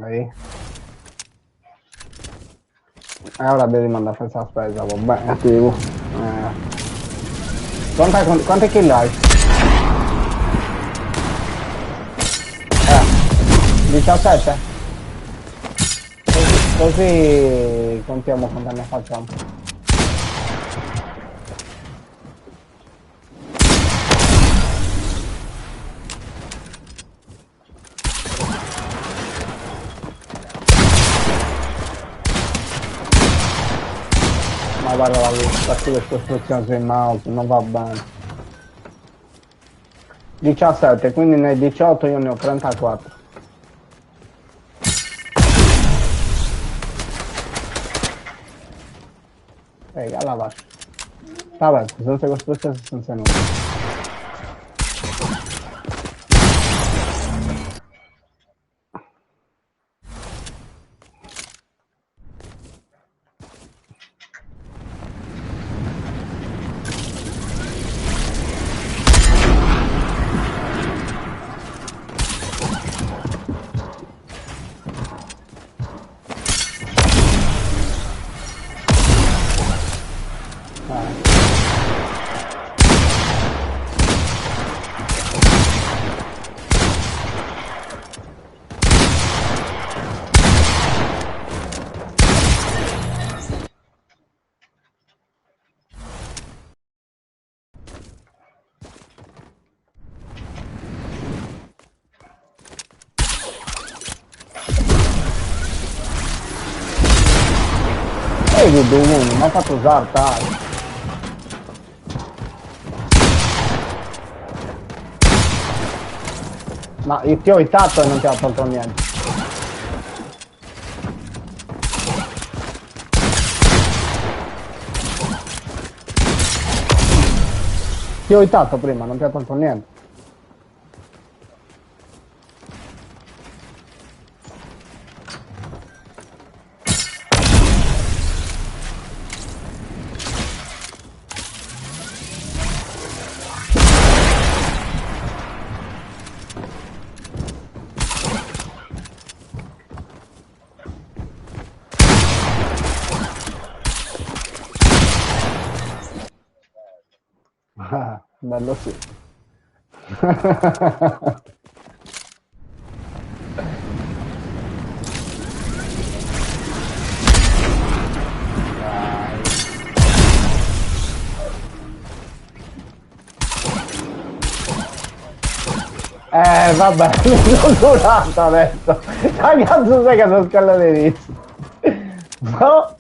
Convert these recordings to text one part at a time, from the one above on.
E ora devi mandare a fare la spesa, vabbè, attivo. Quante kill hai? 17? Così contiamo quante ne facciamo. Ma guarda la lista, queste istruzioni sui mouse, non va bene. 17, quindi ne hai 18, io ne ho 34. Alla vasca. Vabbè, senza costruzione senza nulla. Vedi Dumuni, mi ha fatto usare tale. Ma io ti ho hitato e non ti ha tolto niente. Ti ho hitato prima, non ti ha tolto niente. Bello sì. Vabbè, mi sono durato adesso. Ma cazzo sai che sono scallato inizio? No?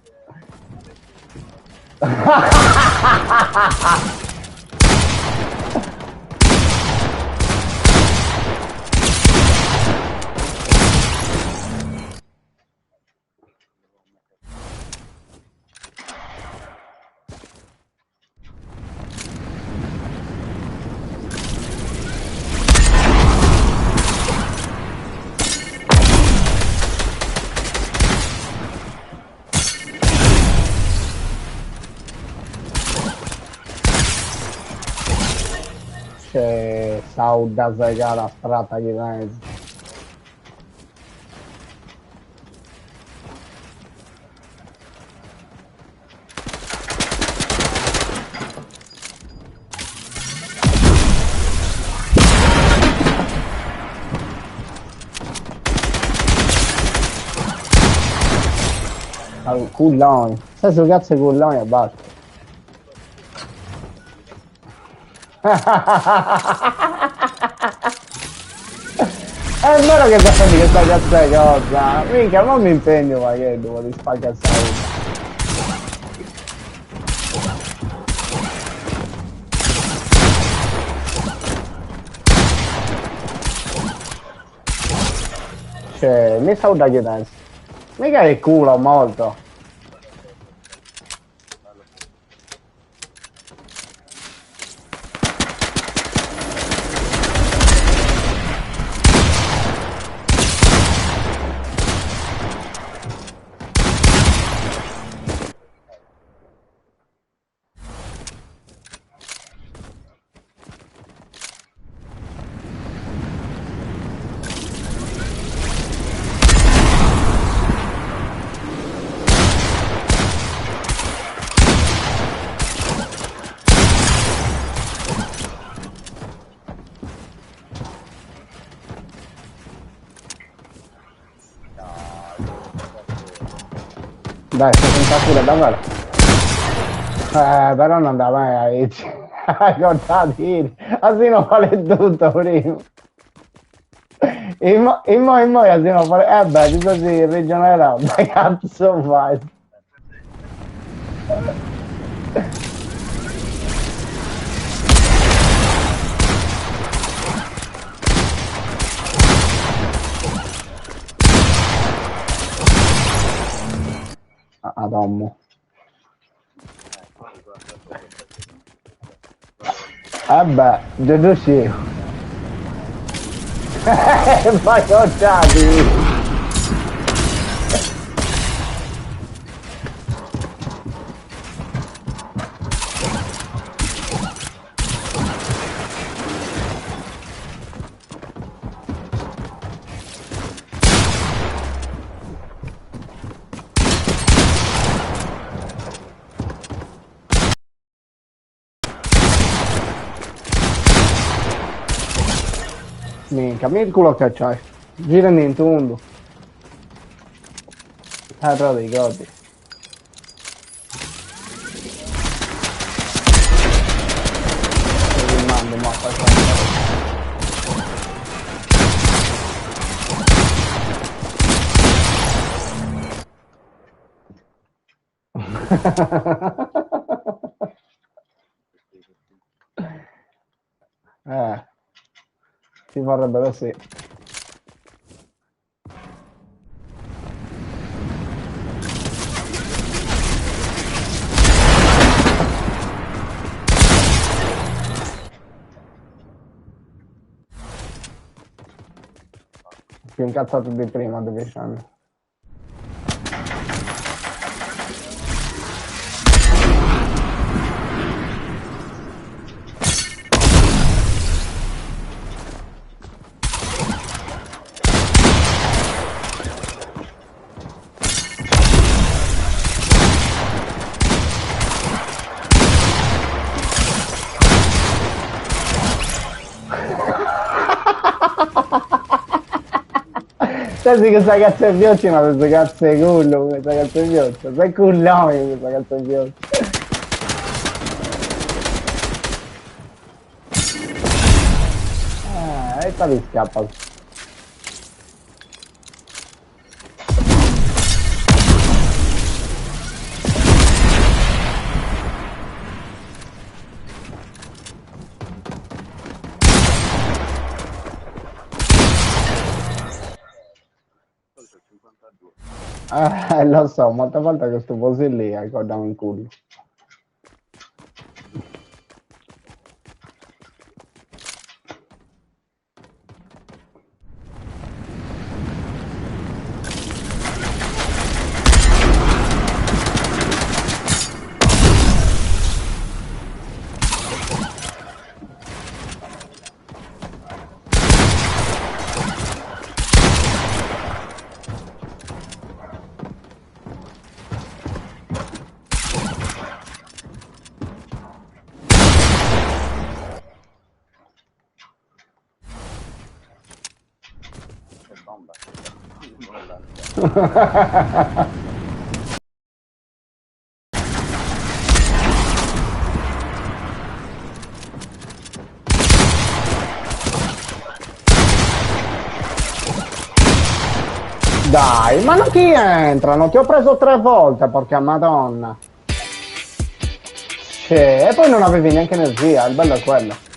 C'è Sauda Zagara strata di mezzo. Culloni, sai sul cazzo di culloni e basta. È vero che sapete che sta cazzo di cosa? Minchia, non mi impegno ma che devo di spaccare salute. Cioè, mi sa da chiedere. Mica è culo molto. Dai, sto senza pure, davvero. Però non da me, hai contato, così non vale tutto prima. Immo, così non vale... beh, ti so dire, regione roba, cazzo fai? Adammo. Beh, Gesù sì. Ma contati! Minchia, mi il culo che c'hai. Gira in tondo. Però dei godi. Mi mando, ma si vorrebbe così. Più incazzato di prima, devi scendere. Senti che sta cazzo di pioccia, ma questo cazzo di culo, questa cazzo di pioccia, sei cullone questa cazzo di pioccia. E poi scappa. Lo so, molte volte questo posto lì ricordavo in culo. Dai, ma non ti entrano, ti ho preso 3 volte, porca madonna. Sì, e poi non avevi neanche energia, il bello è quello.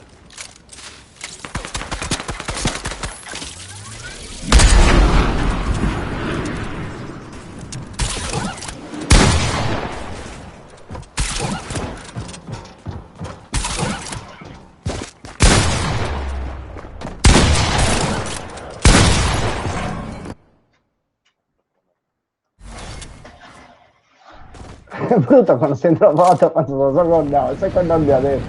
È brutto quando sei trovato, quando sono secondato, secondo me adesso.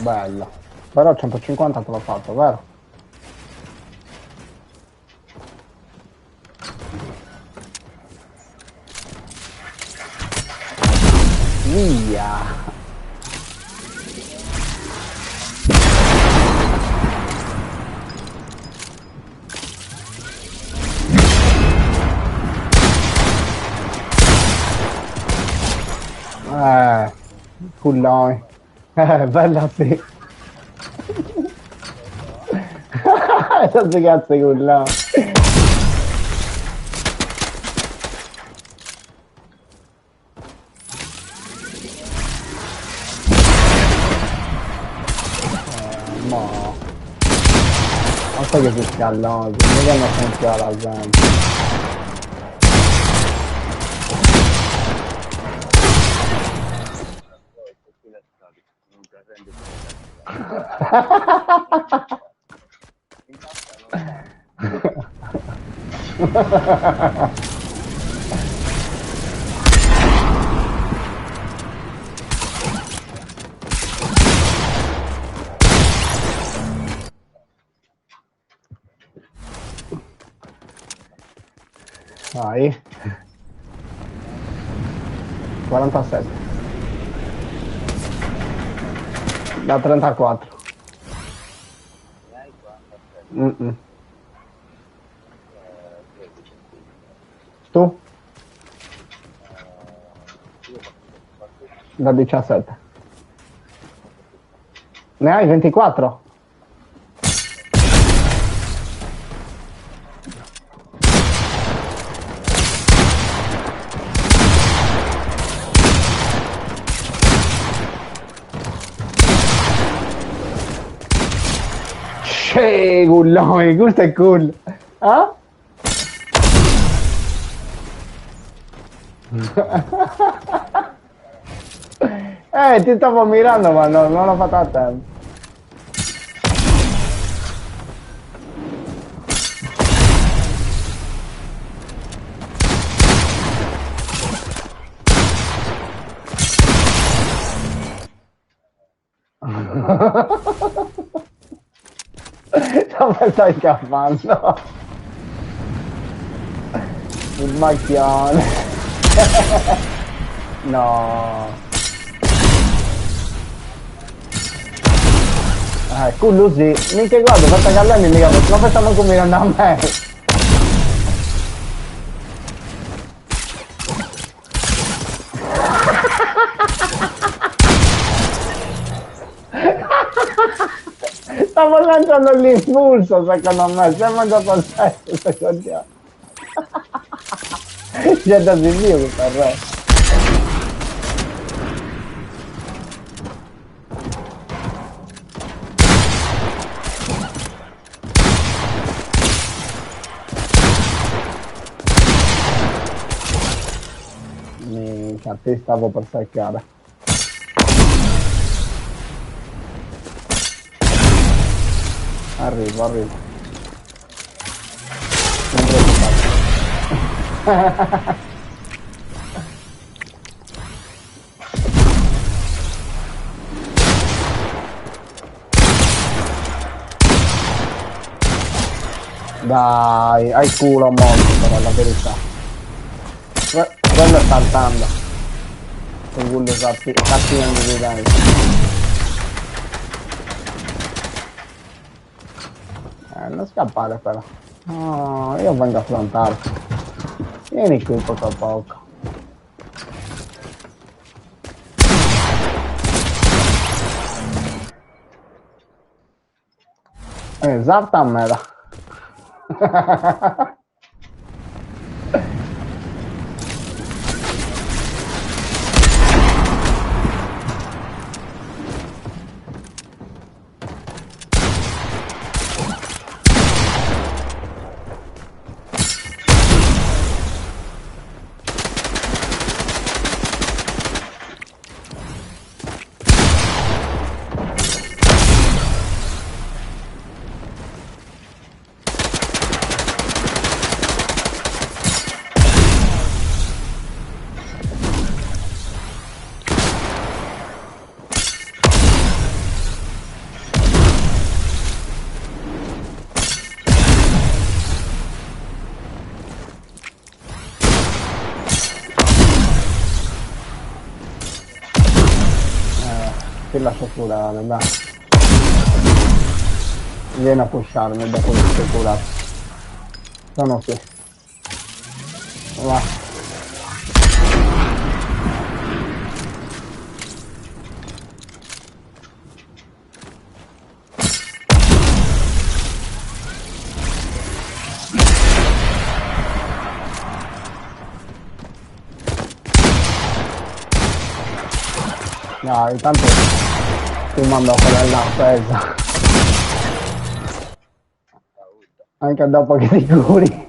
Bello. Però 150 te l'ho fatto, vero? via. Culloni. Bella sì. Tanti cazzo di culloni. No. Non so che si scallano, mica hanno funzionato la gente. Vai. 47. Da 34. Tu? Da 17. Ne hai 24? Culloni, questo è cool. Ah? Ti stavo mirando ma non l'ho fatto a tempo. Dove stai scappando? Il macchione. No. Cullo sì. Mica guarda, fatta callare mica, non facciamo come andare a me. Stavo lanciando l'impulso secondo me, siamo già passati secondo me. C'è da dire questo re. Minchia, ti stavo per staccare. Arrivo. Non preoccupare. Dai, hai culo a molto però, la verità. Quello sta saltando. Con quello cattivando di dai. Non scappare però. No, io vengo a affrontare. Vieni qui poco a poco. Esattamente. Ti lascio curare, dai. Vieni a pusharmi dopo che sei curato. Sono qui. Va. No, intanto ti mando quella là, pesa. Anche dopo che ti curi.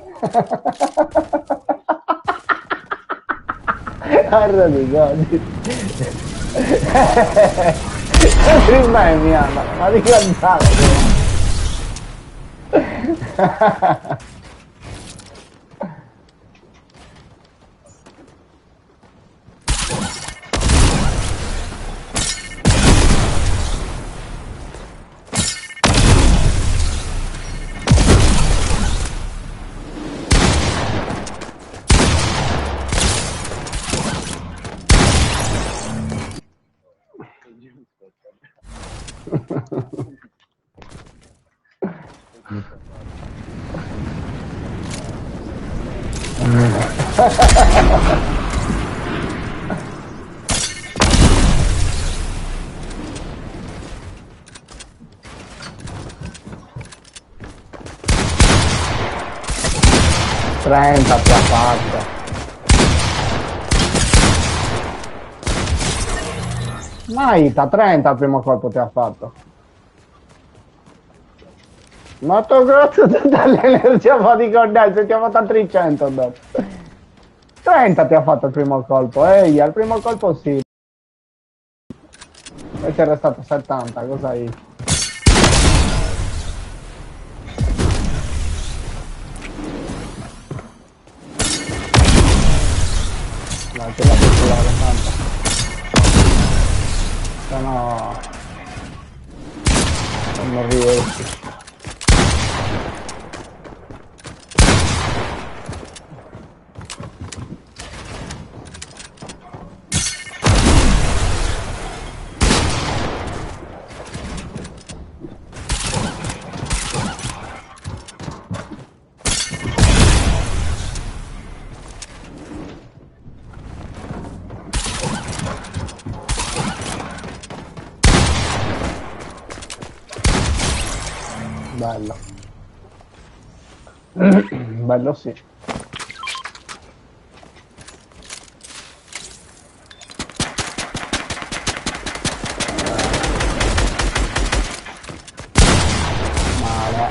Arredi, godi. Prima è mia, ma di cazzare. Trenta ti ha fatto. Maita, 30 al primo colpo ti ha fatto. Ma tu grazie a tutta l'energia bodyguard, ti ha fatto altri 100 dopo. 30 ti ha fatto il primo colpo, ehi, al primo colpo sì. E ti è restato 70, cos'hai? Dai, te la puoi curare tanto. Se no... non riesci. Bello. Bello sì. Male.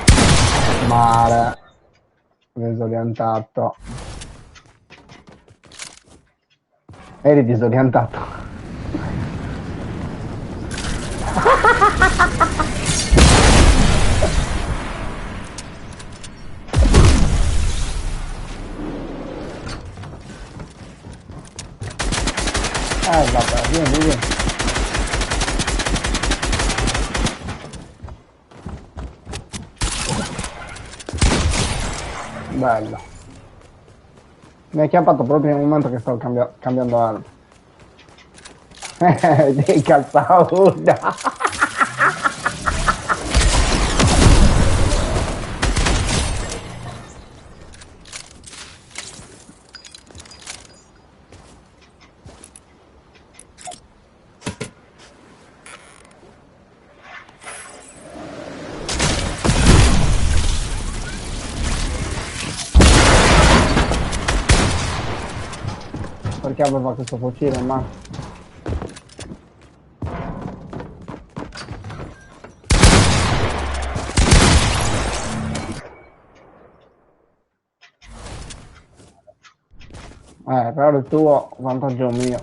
Male. Disorientato. Eri disorientato. Vabbè, vieni, vieni. Bello. Mi hai chiappato proprio nel momento che stavo cambiando arma. Di calzaura. Perché aveva questo fucile, ma... però il tuo vantaggio mio.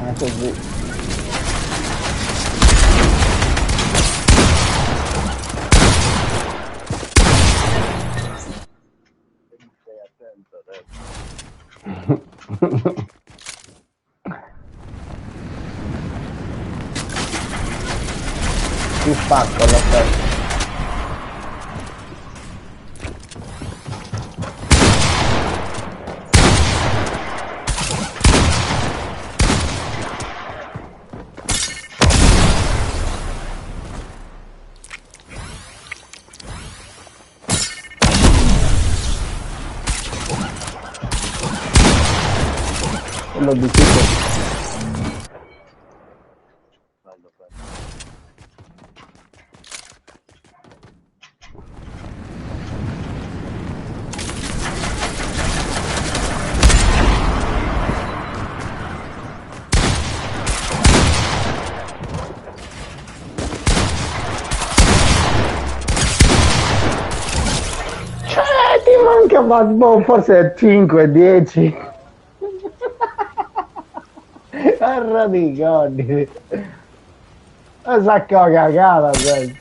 È così. Ti spacco la testa. Lo dico. Ti manca boh, forse 5, 10. Guarda di godi. Un sacco cagata, cioè.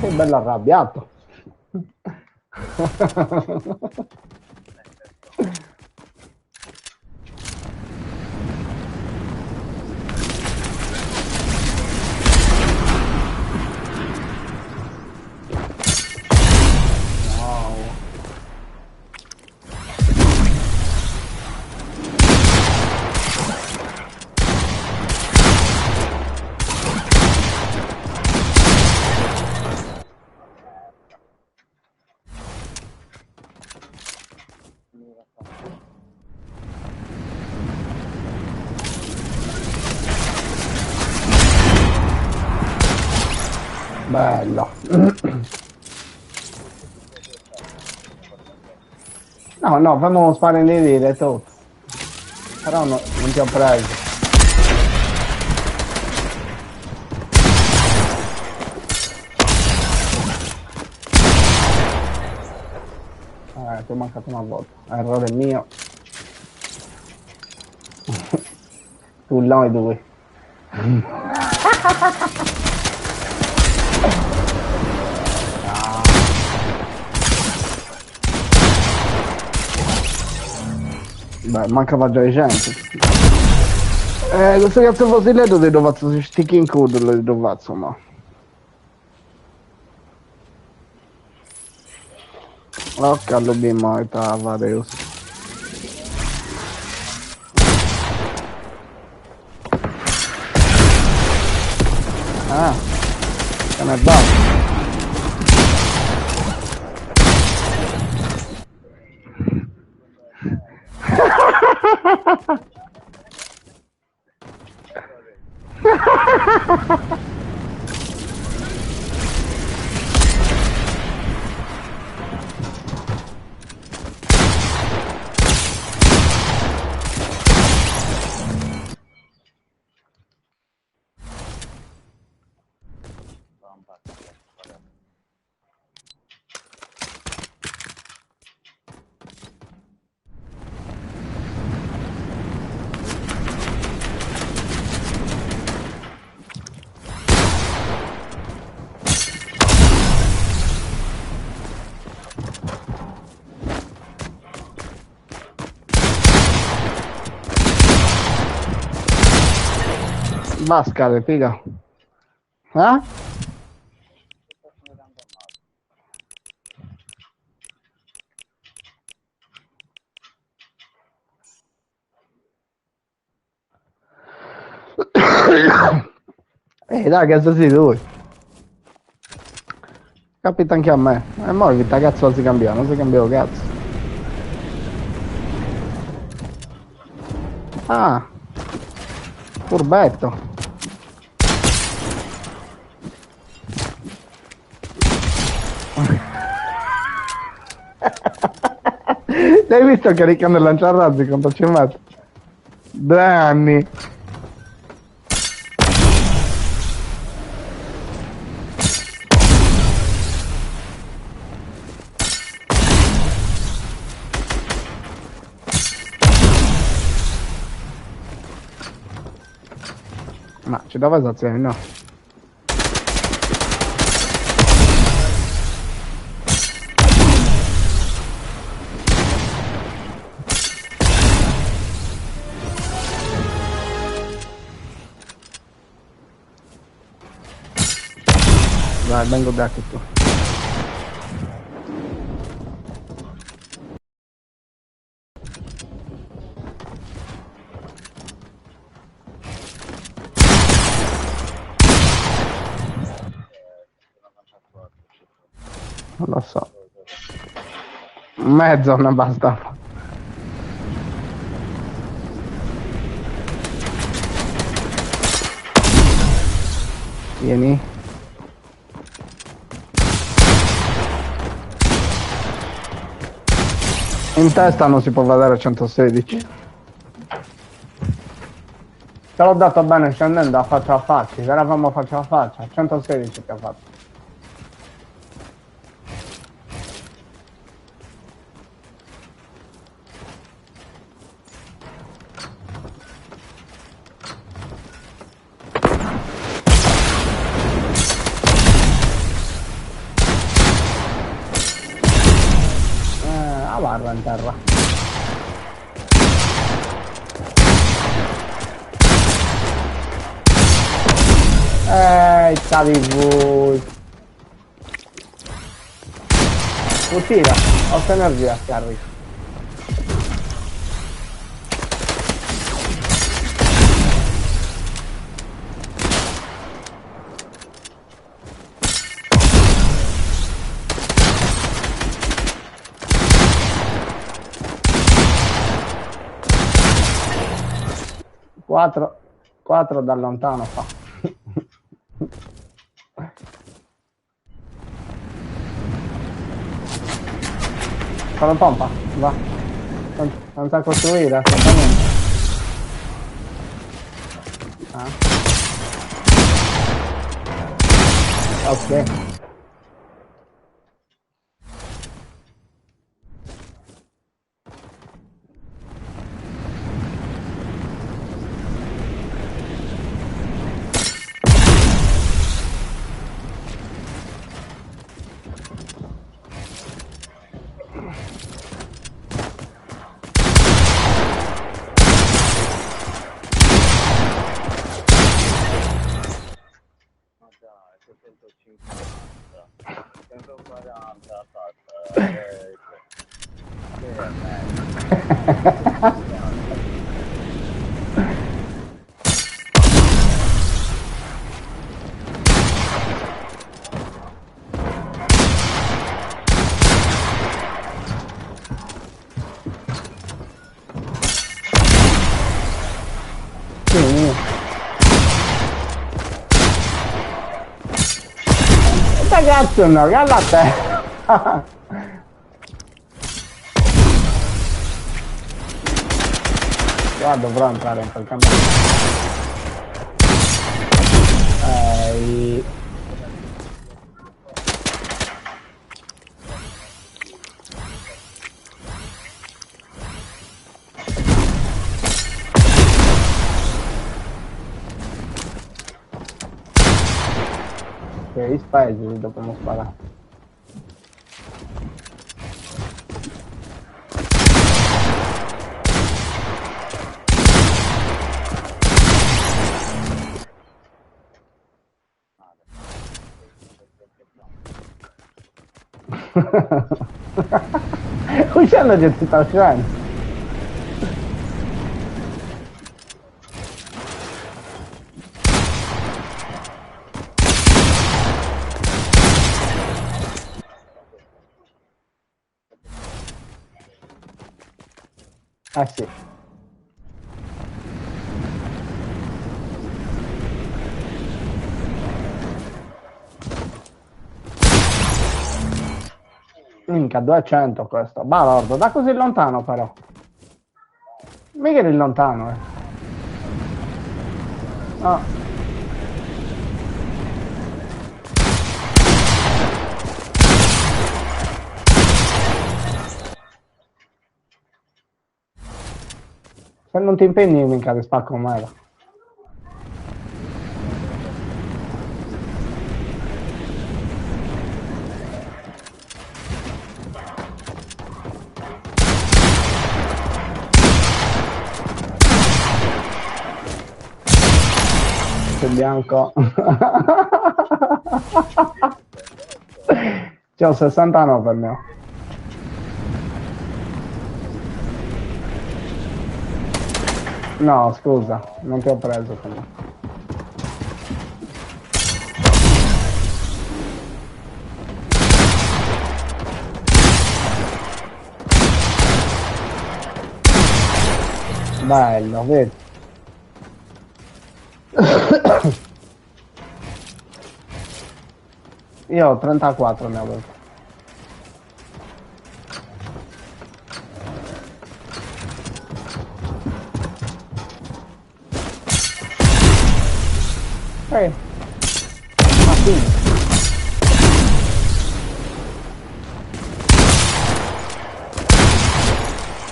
Che bello arrabbiato. Bello. No, no, fammi sparare in dire tu. Però no, non ti ho preso. Ti ho mancato una volta. Errore mio. Tu là e due. Beh, mancava già i 100. Questo cazzo fuciletto ti do faccio si stick in codo, lo do faccio, ma. Ok, lo abbiamo a Vadeus. Ah, se ne va. Mascare, figa. Eh? Dai, che sei tu. Capita anche a me. E mo' che cazzo si cambia, non si cambia cazzo. Ah, furbetto. L'hai visto caricando il lanciarazzi quanto ci metto? 2 anni. Ma ci dava esazione, no? Dai, vengo da tutto. Non lo so. Mezzo ne basta. Vieni. In testa non si può vedere 116. Te l'ho dato bene scendendo a faccia a faccia, se eravamo faccia a faccia, 116 ti ha fatto. La barra in terra. Stavi voi. Tira, 8 energia scarica. Quattro da lontano fa. Con la pompa, va. Senza costruire, assolutamente. Ok. Cazzo no, guarda te. Qua dovrò entrare in quel campo. Ok, spaesi dopo non sparare. Uscendo di tutta scena. Ah sì. Minchia, 200 questo. Balordo, da così lontano però. Mica eri lontano, Ah. Se non ti impegni, mica ti spacco mai. Bianco. C'ho 69 per me. No, scusa, non ti ho preso per me. Bello, vedi? Io ho 34 ne avevo. Ma sì.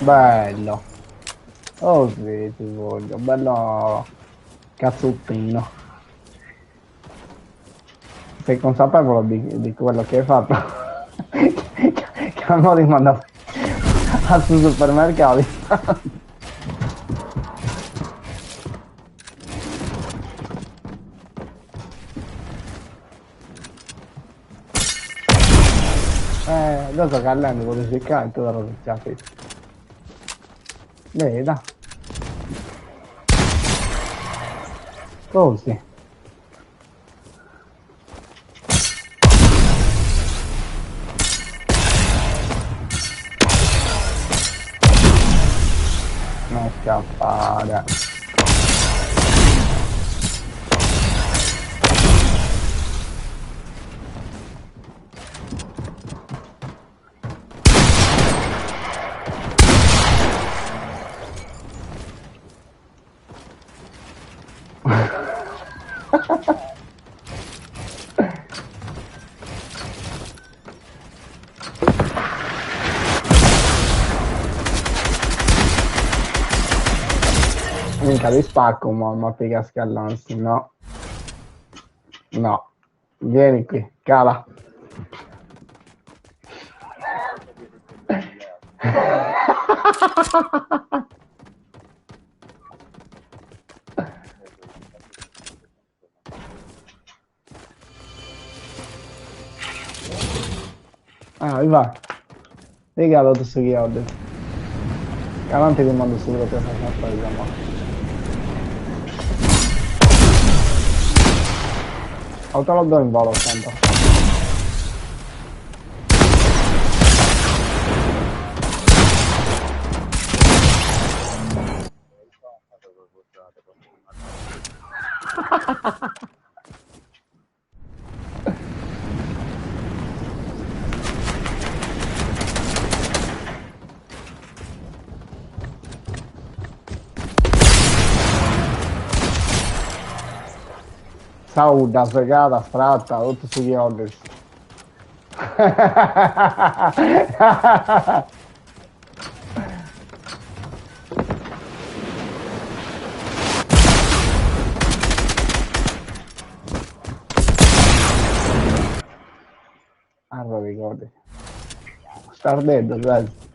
Bello. Oh sì, ti voglio. Bello cazzottino. Sei consapevole di quello che hai fatto? Che hanno rimandato al supermercato. Adesso Carlendo vuole cercare e tu la rotazione. Veda. Così. Non scappare. Mica li spacco, ma piega scallansi, no. No. Vieni qui, cala. Ah, va. Regalo tu su chi ho detto. Avanti che mando subito per fare una cosa, ma. Auto lo do in volo, tanto. Sauda, fregata, stratta, tutto sugli orders. Allora ricordi. Sta ardendo, dai.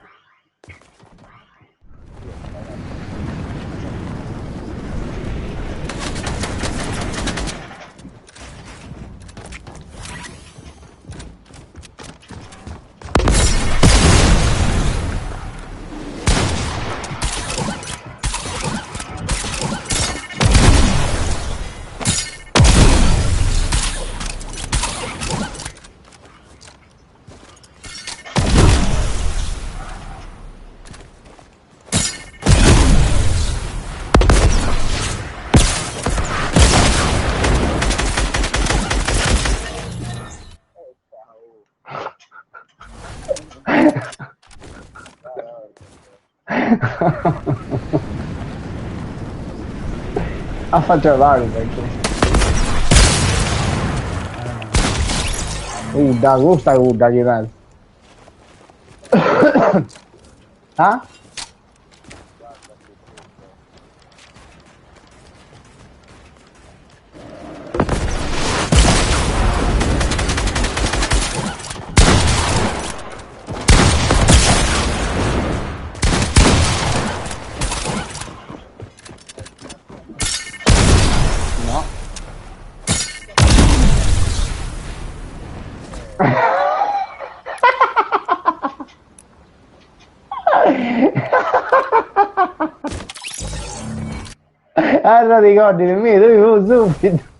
Affacciare perché. Da gusta che pensi. Ah? No. Non ricordi nemmeno, io subito.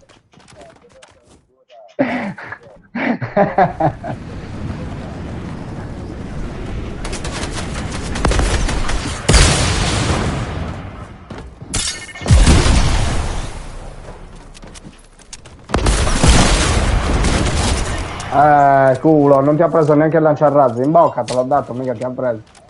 Culo, non ti ha preso neanche il lanciarazzi. In bocca te l'ho dato, mica ti ha preso.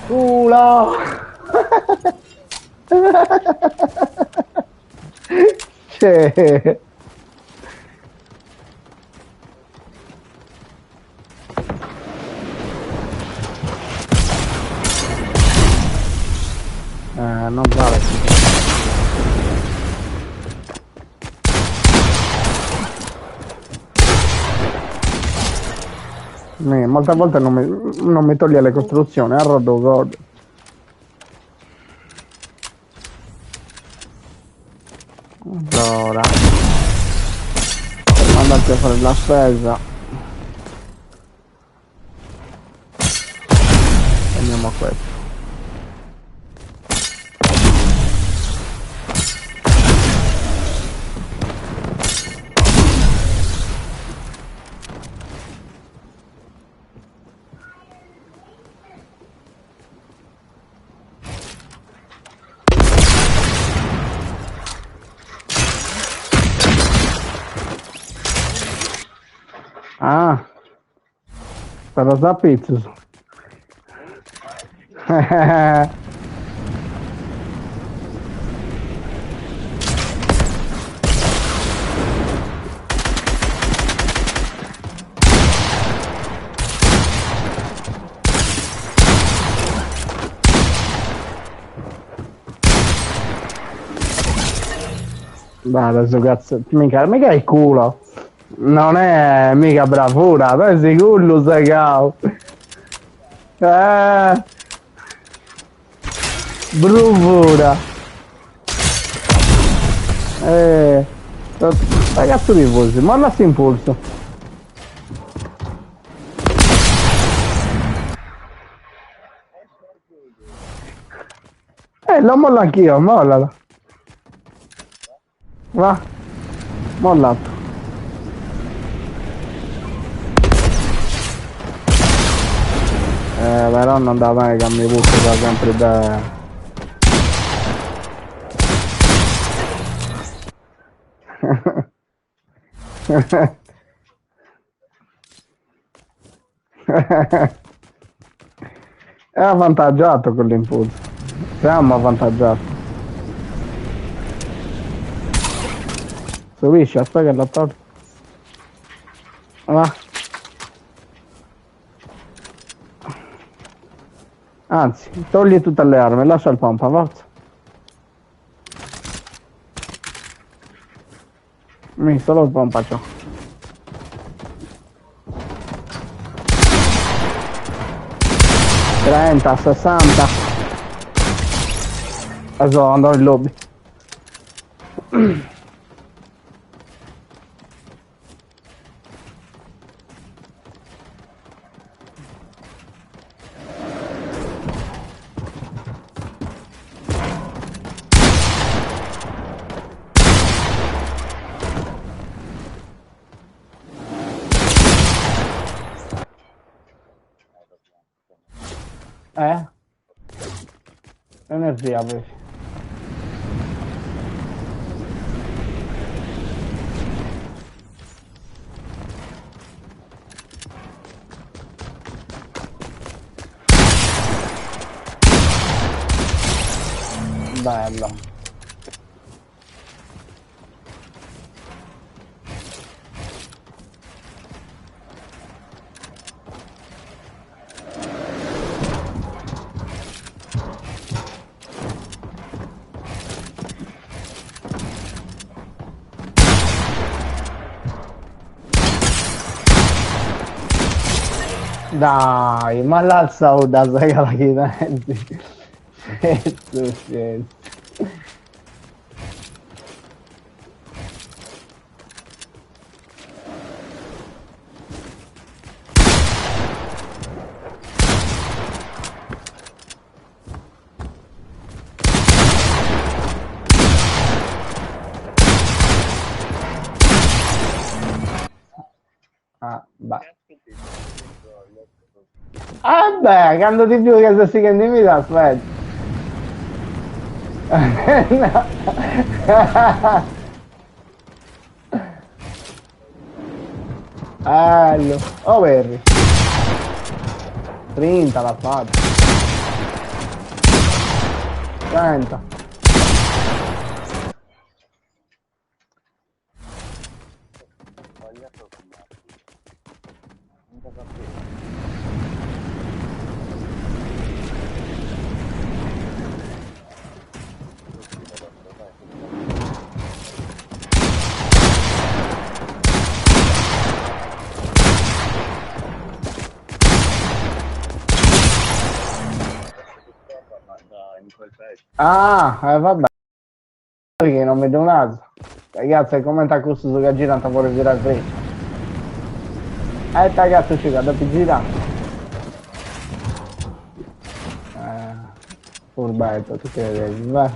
Culo! Cioè... non vale. Molte volte non mi toglie le costruzioni, a rodo god. Allora, per mandarti a fare la spesa. Andiamo a questo. Ah, però da pizza. Dai, adesso cazzo, mica è il culo. Non è mica bravura, tu sei sicuro, sai cao. Bravura. Ragazzo di voce, molla sto impulso. Lo mollo anch'io, mollalo. Va, mollato. Però non da me che mi butto da sempre da... È avvantaggiato con l'impulso. Siamo avvantaggiati. Subisci, aspetta che l'ho tolto. Va. Anzi, togli tutte le armi, lascia il pompa, forza. Solo il pompa c'ho. Trenta, 60. Adesso andrò in lobby. Energia presi. Bello. Dai, ma la sauda sai che la chiedenti. Scherzo, scherzo. Ah, beh. Ah beh, quando di più che se si che mi dà, aspetta. Bello. Oh, Verri. 30 l'ha fatta. 30. Ah, vabbè. Perché non vedo un naso. Ragazzi, è come ta questo su che giranta fuori girare il freccia. Ragazzi, ci vado più girare. Furbetto, tu che vedi, beh.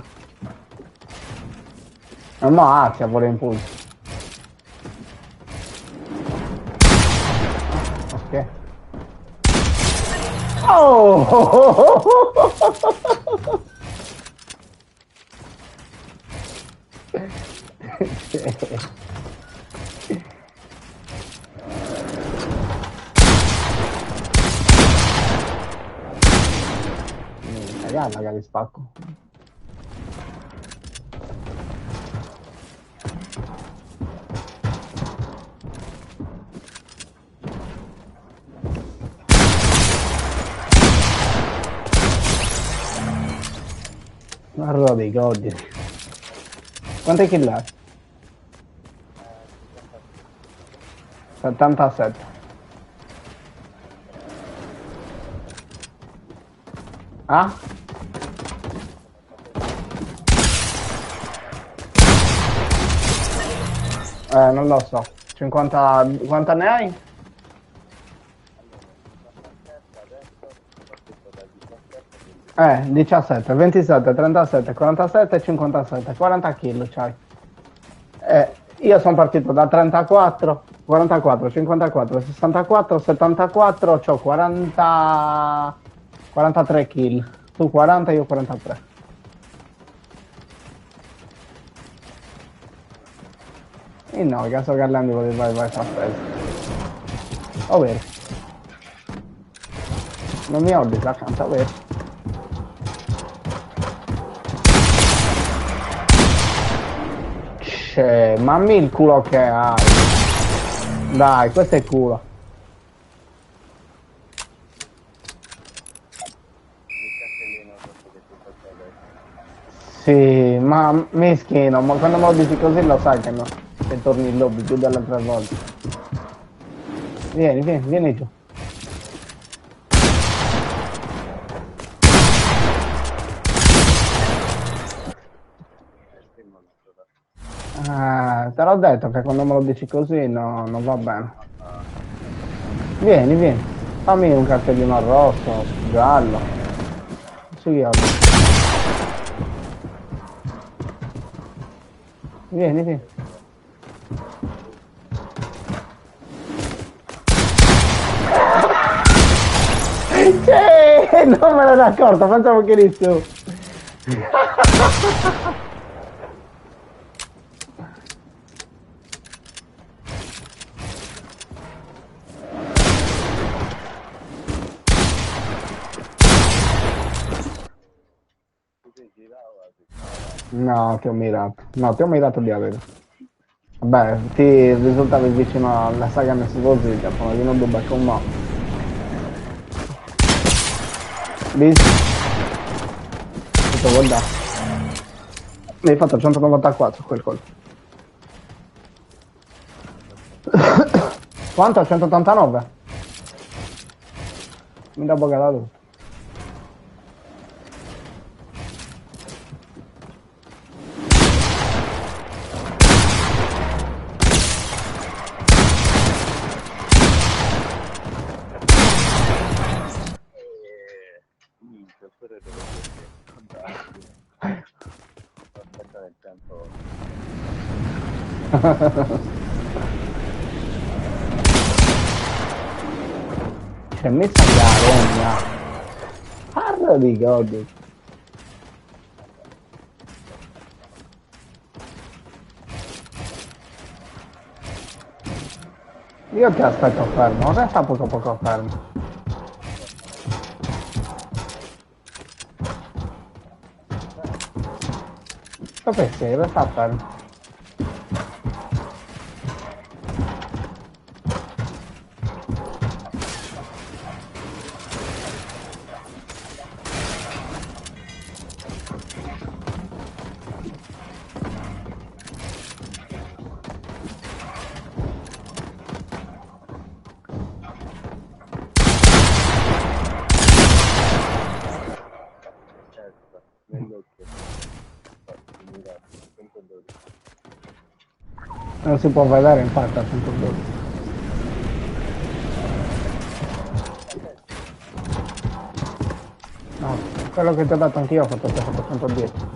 Ma azia pure impulso. Ok. Oh! Cagata che li spacco. Guarda dei godi. Quante kill hai? 77. Ah? Non lo so. 50... Quanta ne hai? Eh, 17, 27, 37, 47 e 57. 40 kg c'hai. Io sono partito da 34, 44, 54, 64, 74, c'ho 40... 43 kg. Tu 40, io 43. E no, caso Garlandi voleva vai far preso. Ovvero. Non mi ordini la canta, ovvero. Mammi il culo che hai. Dai, questo è culo. Sì, ma meschino, ma quando me lo dici così lo sai che no. Che torni in lobby più delle altre volte. Vieni, vieni, vieni giù. Te l'ho detto che quando me lo dici così no, non va bene. Vieni, vieni. Fammi un cartellino rosso, giallo. Sì, vieni, vieni. Non me ne ero accorto, pensavo che eri tu. No, ti ho mirato. No, ti ho mirato di avere. Vabbè, ti risultavi vicino alla saga Messi sono io non dubito con me. Visto? Tutto guarda. Mi hai fatto 194 quel colpo. Quanto? 189? Mira poca la luz. Minchia, pure devo dire. Aspetta nel tempo. C'è messa la rogna. Parla di godi. Io ti aspetto fermo, resta poco fermo. Dove sei? Resta fermo. Certo, nell'occhio. Mira, 112. Non si può vedere infatti a 112. No, quello che ti ho dato anch'io ho fatto 110.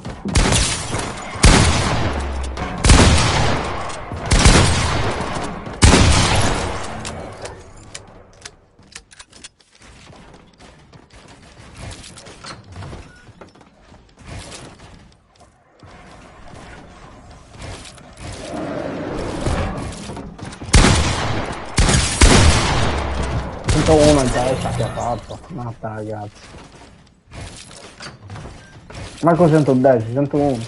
Uno in testa che ha fatto, matta ragazzi. Marco 110, 101.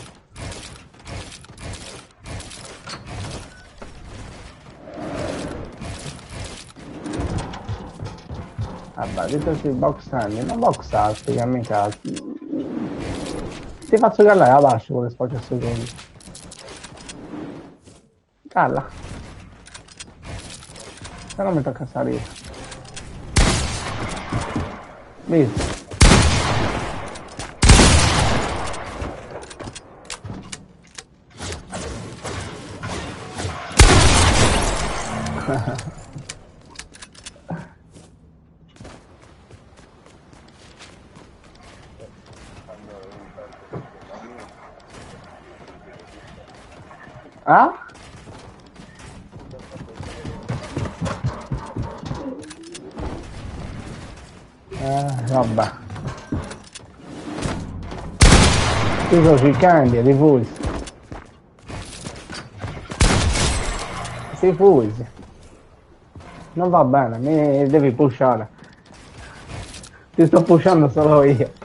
Vabbè, dite sui box standing, non boxarti, che mica. Ti faccio gallare a basso con le poche secondi. Calla. Se no mi tocca salire. Visto. Ah? Vabbè. Io sono sui cambia, diffusi. Diffusi. Non va bene, mi devi pushare. Ti sto pushando solo io.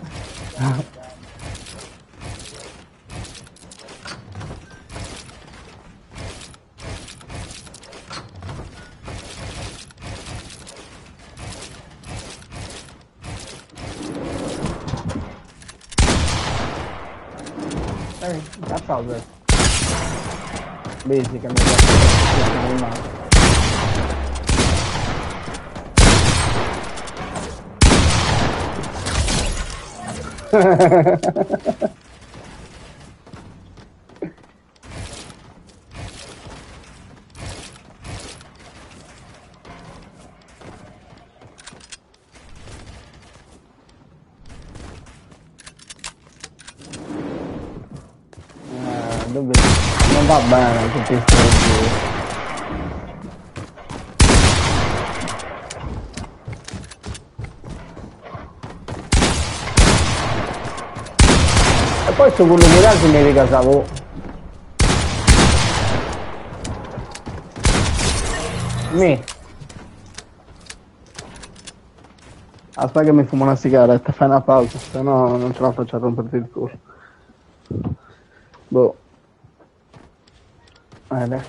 Cazzo adesso. Basic che mi piace in mano. Dove non va bene tutti questi giri. E poi su quello miracolo mi ricasavo. Aspetta che mi fumo una sigaretta, fai una pausa, se no non ce la faccio a romperti il culo. Boh. Guarda.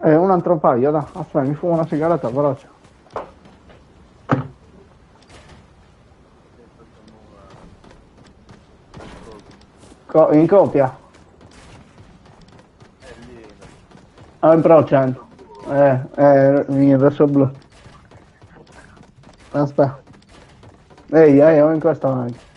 Un altro paio, dai. Aspetta, mi fumo una sigaretta, però. In copia? Lì, Però 100. Mi adesso blu. Aspetta. Ehi, ho in questa anche.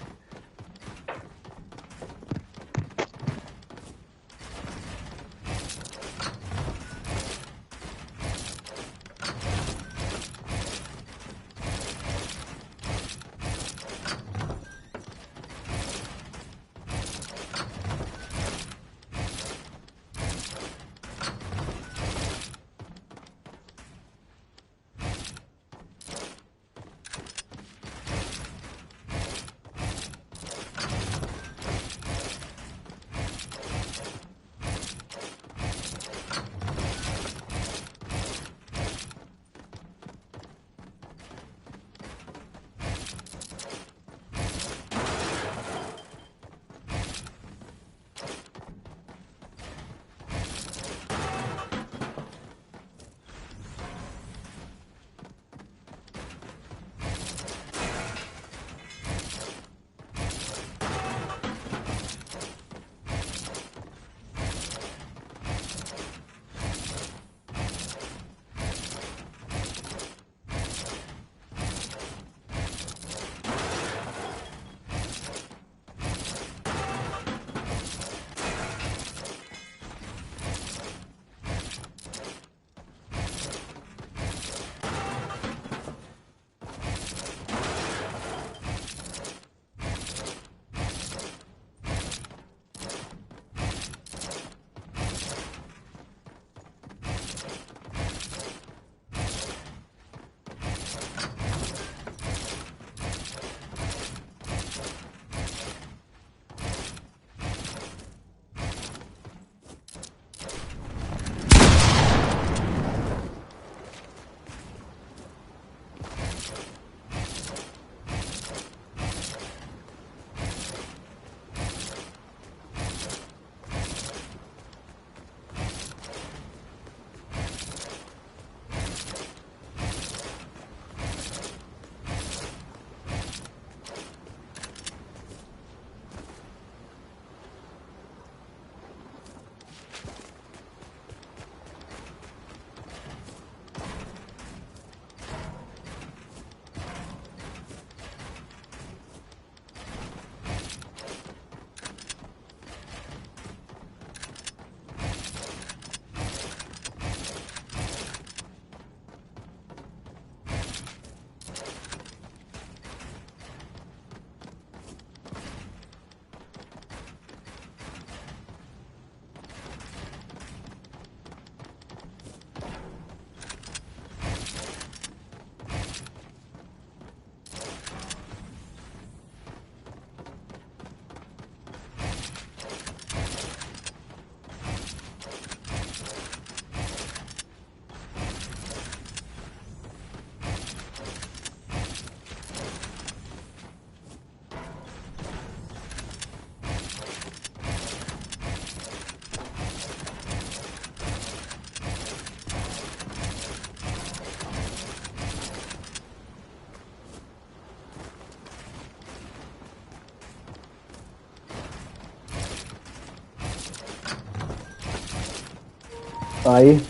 Vai.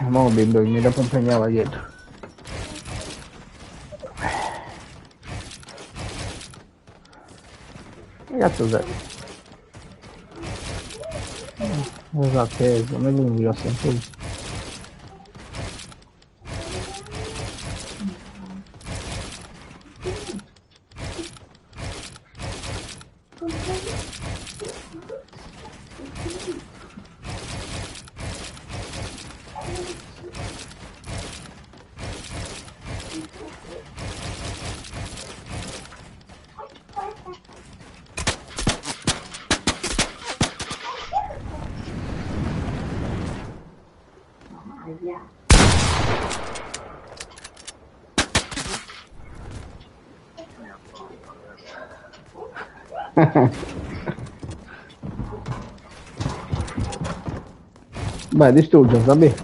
Mo vedo che mi accompagnava dietro. Che cazzo sei? Esatto, non è l'unico sempre. Beh, distrugge, Zabi.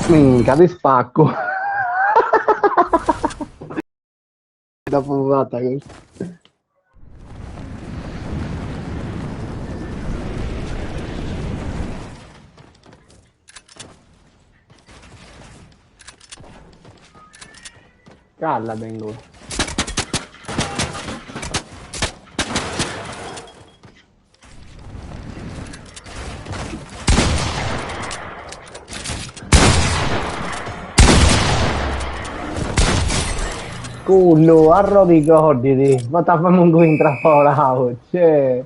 Minchia, di spacco. Da fumata questa. Calla, vengo. Culo, arrodicoditi, ma ti famo un intrappolato, cioè.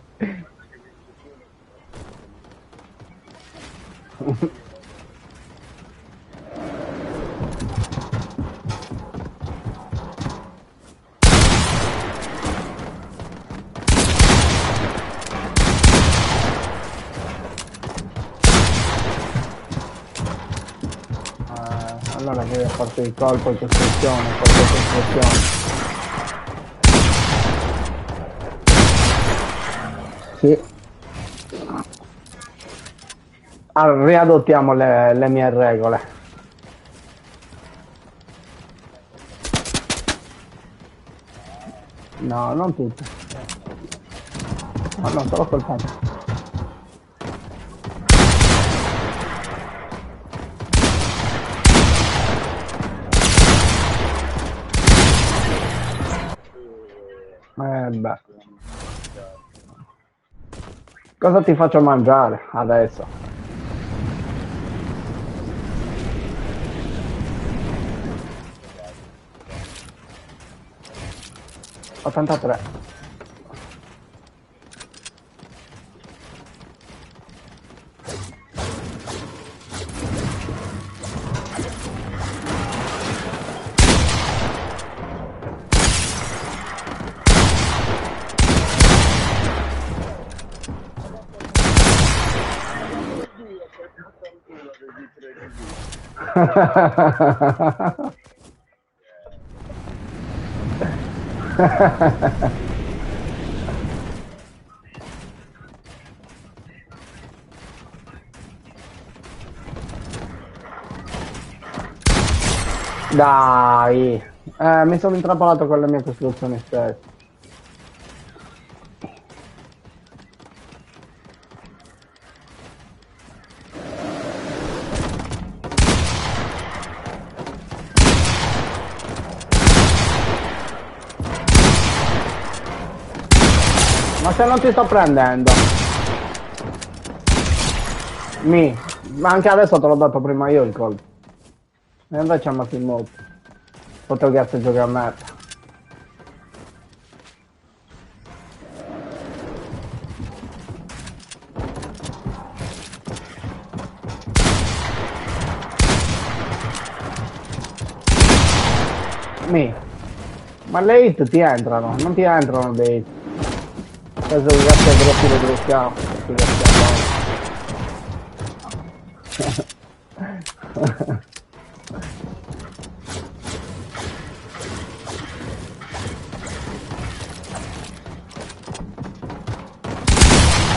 Allora deve farsi il colpo di costruzione, Sì. Allora, riadottiamo le mie regole. No, non tutte. No, no, solo quel pezzo. Beh. Cosa ti faccio mangiare adesso? $83. Dai, mi sono intrappolato con le mie costruzioni stesse. Ma se non ti sto prendendo. Ma anche adesso te l'ho dato prima io il colpo. E invece mi ha filmato. Potevo che giocare a merda. Ma le hit ti entrano, non ti entrano dei hit. Penso che grazie a profilo dello schiaffo.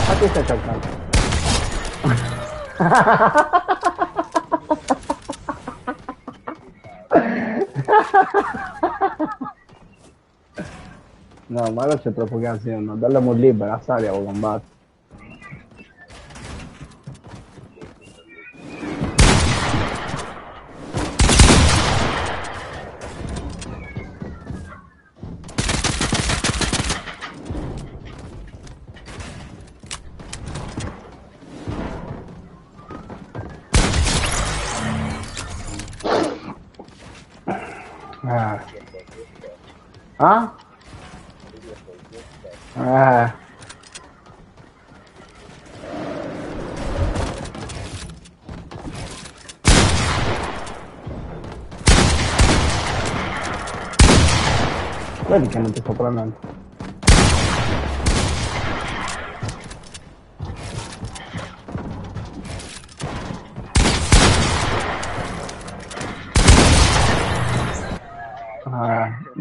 Ma ti stai cercando? No, ma ora c'è troppo casino, dallo libera, sali a combattere. Ah? Vedi che non ti sto prendendo.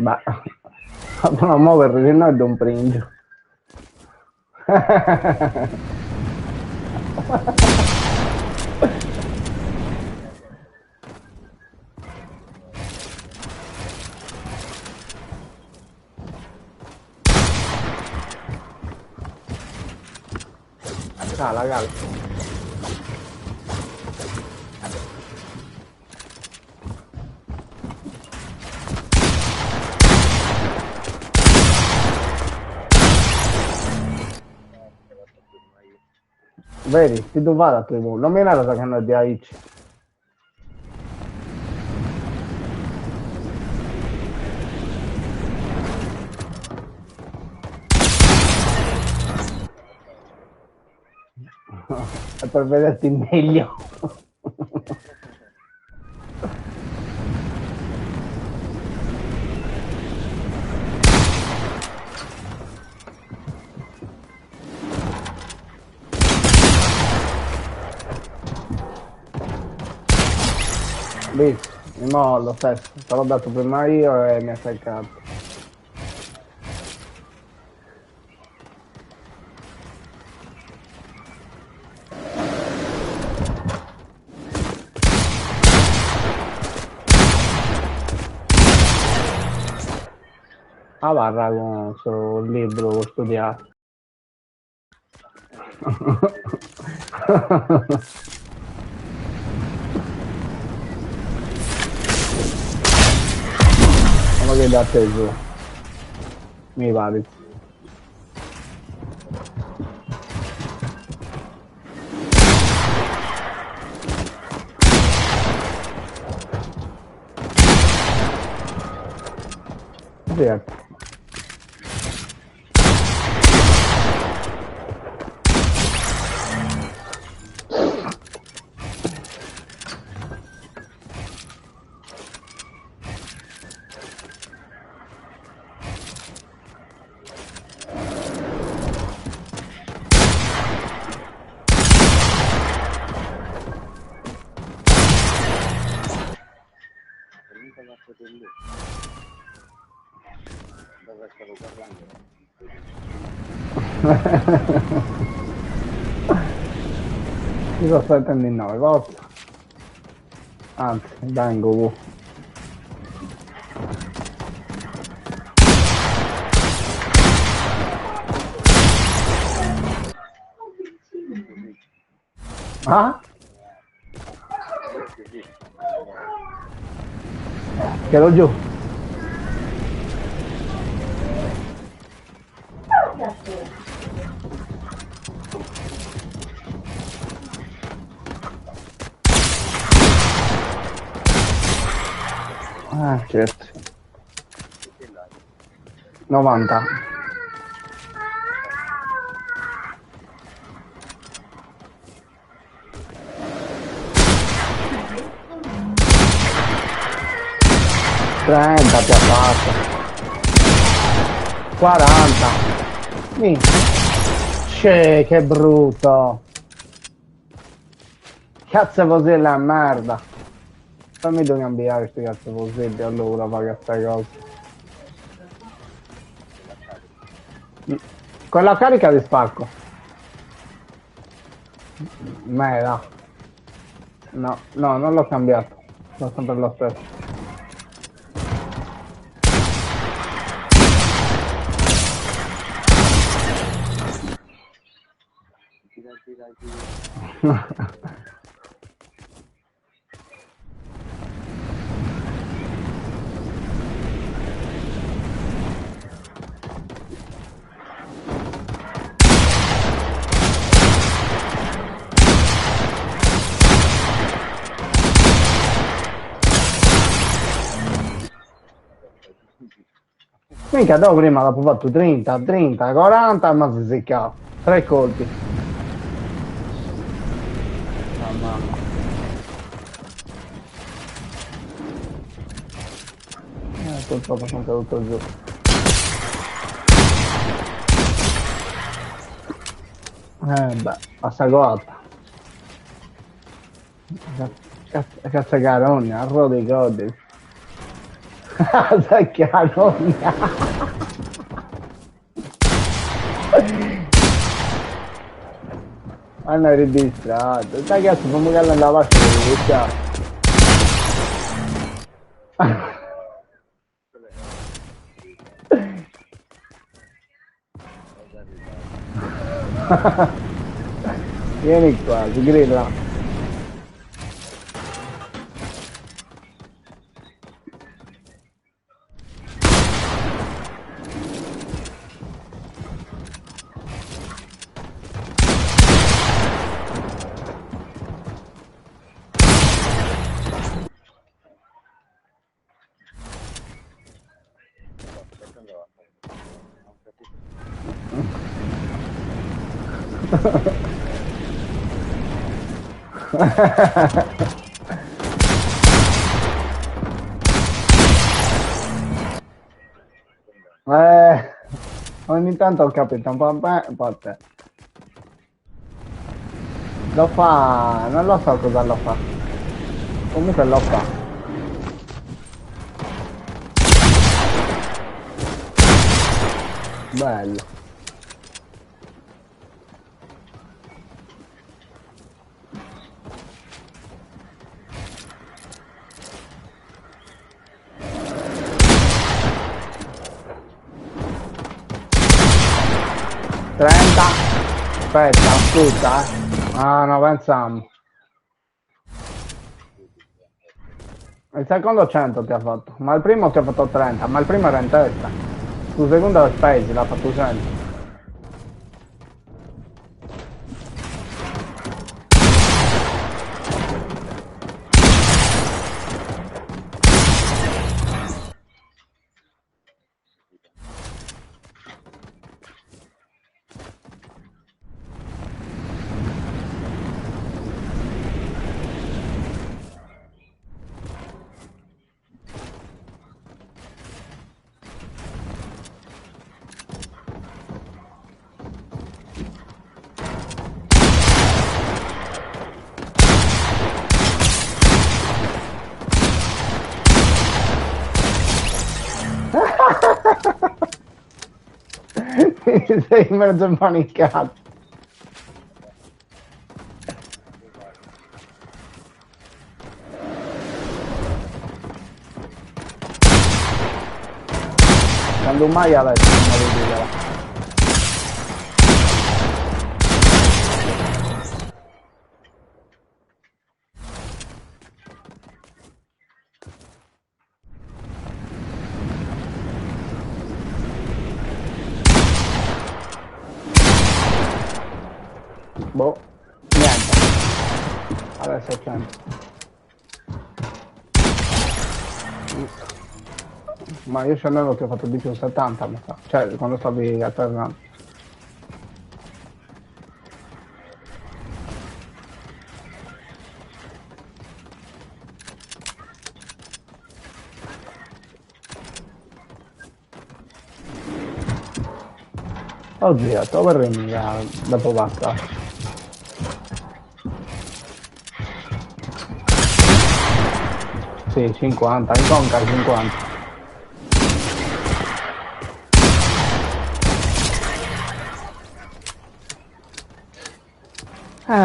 Beh, non muoverli, se no è un pringio. Cala, cala. Vedi, ti doveva da tu, non mi era che hanno di aici. È per vederti meglio. Visto, mo lo stesso, te l'ho dato prima io e mi ha seccato. Ah, guarda, con sul libro ho studiato. Come che da te giù? Mi pare. Certo. Dove stavo parlando? Io sto aspettando in 9 volte. Anzi, vengo. Ah? Chiedo giù. Ah, certo. 90. Trenta ti ha fatto. 40. Che brutto. Cazzo così è la merda. Fammi devo cambiare questi cazzo così, allora paga queste cose. Con la carica di spacco. Mera. No, non l'ho cambiato. Sono sempre lo stesso. Mica dopo prima l'ho fatto 30, 40, ma si seccava. 3 colpi. Oh, mamma. Colpo sono caduto giù. Beh, passa cotta. Cazzo carone, a rodi codi. Sai chiaro? Hanno registrato. Sai che adesso fammi che andare a registrare. Vieni qua, si grilla. Ogni tanto ho capito un po' a te. Lo fa, non lo so cosa lo fa. Comunque lo fa. Bello. Aspetta, ascolta, Ah no, pensiamo. Il secondo 100 ti ha fatto, ma il primo ti ha fatto 30, ma il primo era in testa. Sul secondo spesi, l'ha fatto 100. Sei mezzo impanicato. Quando mai adesso non mi vedi. Boh, niente. Adesso è 100. Ma io scendevo che ho fatto di più 70, mi sa. Cioè, quando stavi alternando. Oddio, dove mica dopo basta. Sì, 50, in conca 50.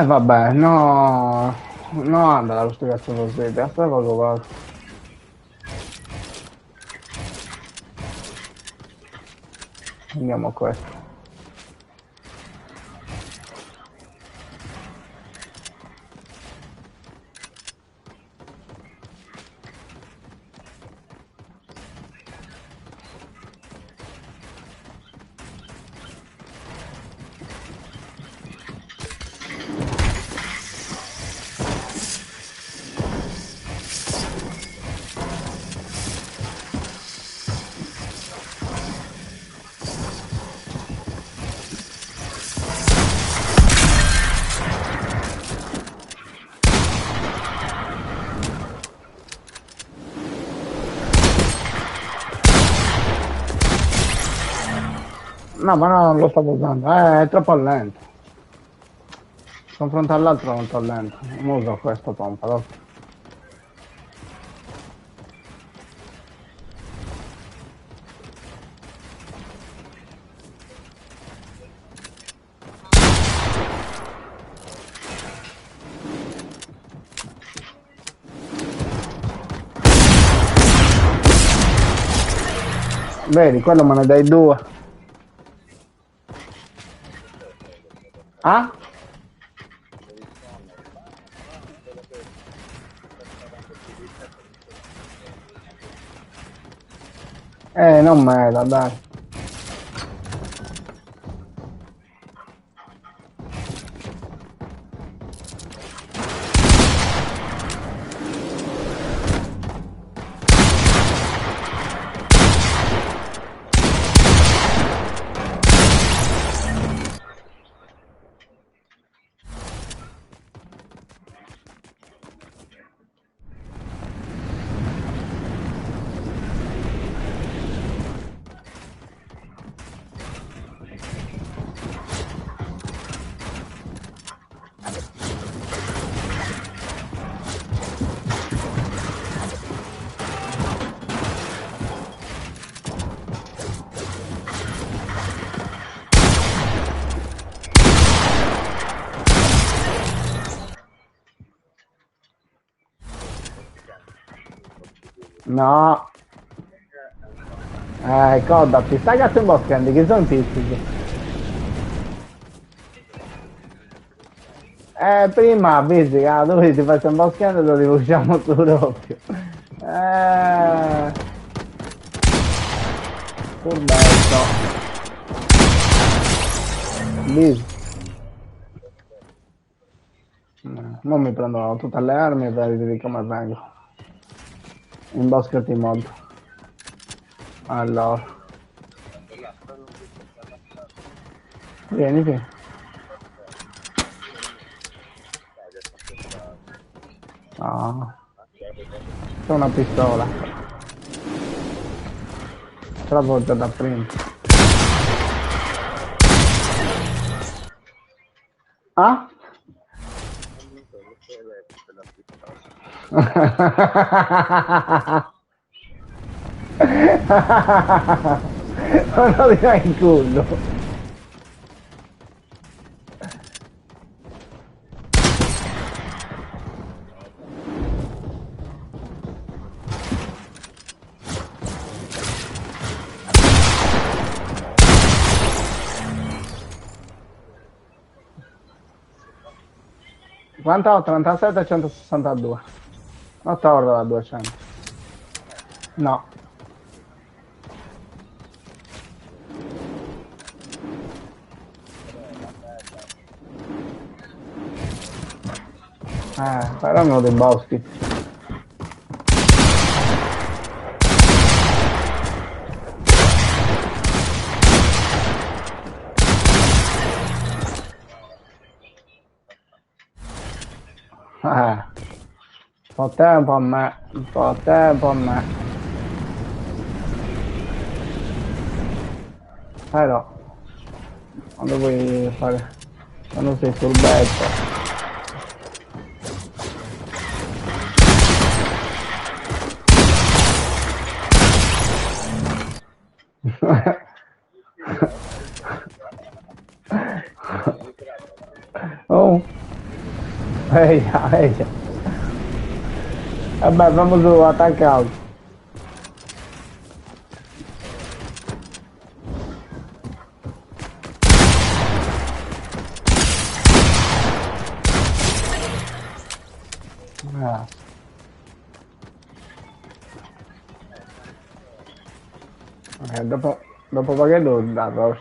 Vabbè, no, no anda dallo studiato così, aspetta poco va. Andiamo a questo. No, ma non lo stavo usando, è troppo lento. Confronto all'altro è molto lento. Non uso questo pompa, dopo. Vedi, quello me ne dai due. Ah? Non mela, dai. No. Coda, ti stai cazzo in boscando, che sono fisici. Prima fisica, dove ti faccio un boscando e lo riusciamo su doppio. Furbetto. Bis. Non mi prendo tutte le armi e vedi come vengo. Imboschati molto. Allora. Vieni, vieni. No. C'è una pistola. Travolta da prima. Ah? Non lo direi in culo. Quanto ho? 37 e 162. Non torno da 200. No. Però uno dei boschi. Un po' tempo a me, un po' tempo a me. Però, quando vuoi fare, quando sei sul betto. Oh, ehi. Vabbè, vamos su, attaccato. Dopo pagare devo darlo.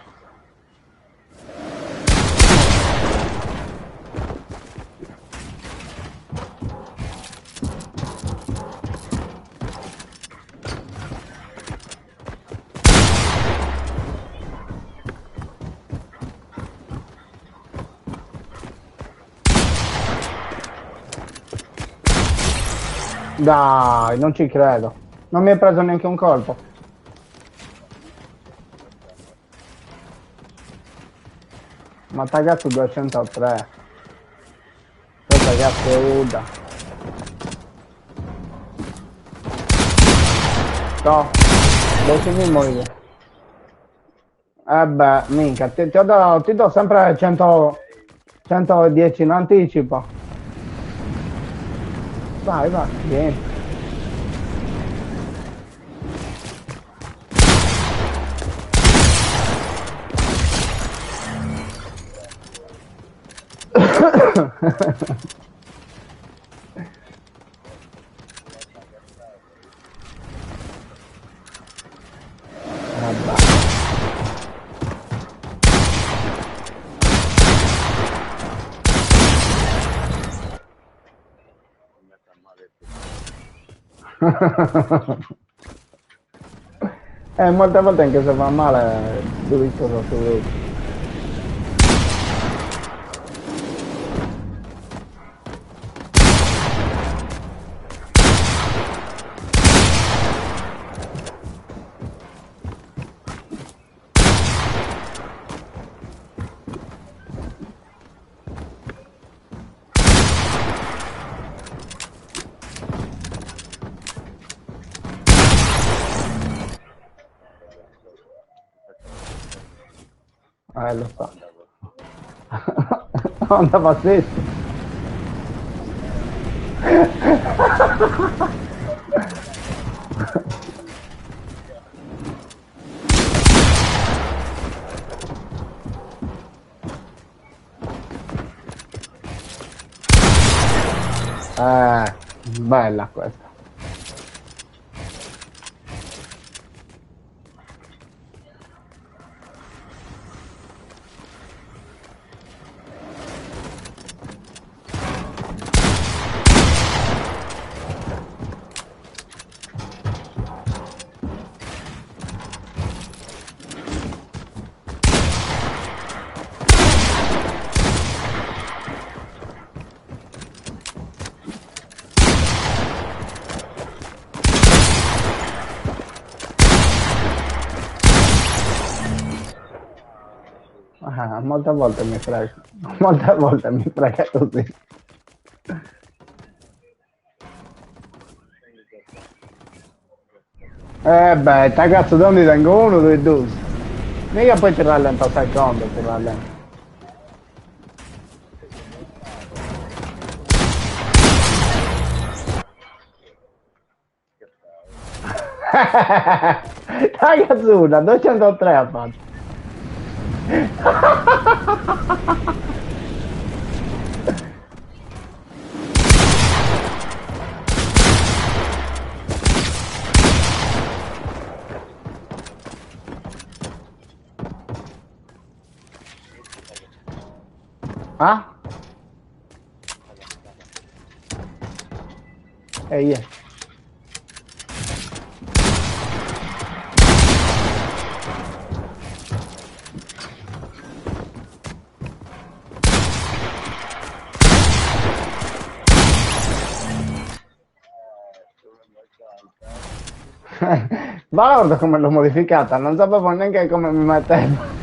Dai, non ci credo. Non mi hai preso neanche un colpo. Ma tagato 203. Questa cazzo è Uda. No, devi morire. Beh, minchia, ti do sempre 110 in anticipo. Vai, vieni. Vabbè. Non mi fa male Molte volte anche se va male, devi cosa su lui. Lo so. Andava stesso. Bella questa. Molte volte mi frega. Molte volte mi frega così. Beh, ragazzo, da dove tengo uno, due, due. Mica poi ti rallenta un secondo, ti rallenta. Ragazzo, una, 203 ha fatto. Ah? Yeah. Guarda come l'ho modificata, non sapevo neanche come mi mettevo.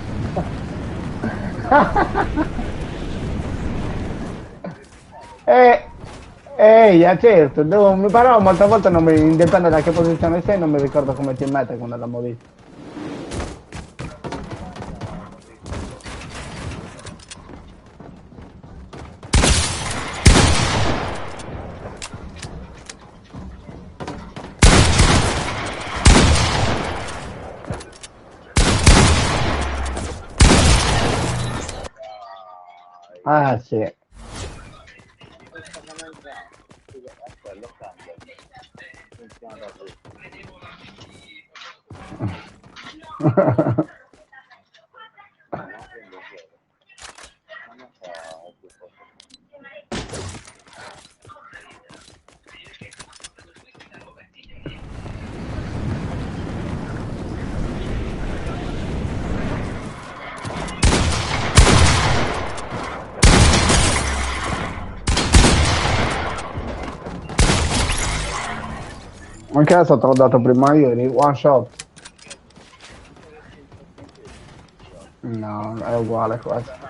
Certo, però molte volte non mi, dipende da che posizione sei, non mi ricordo come ti mette quando la modifica. Ah sì. Quello cambia. Funziona da così. Anche adesso te l'ho dato prima io, di one shot. No, è uguale questo.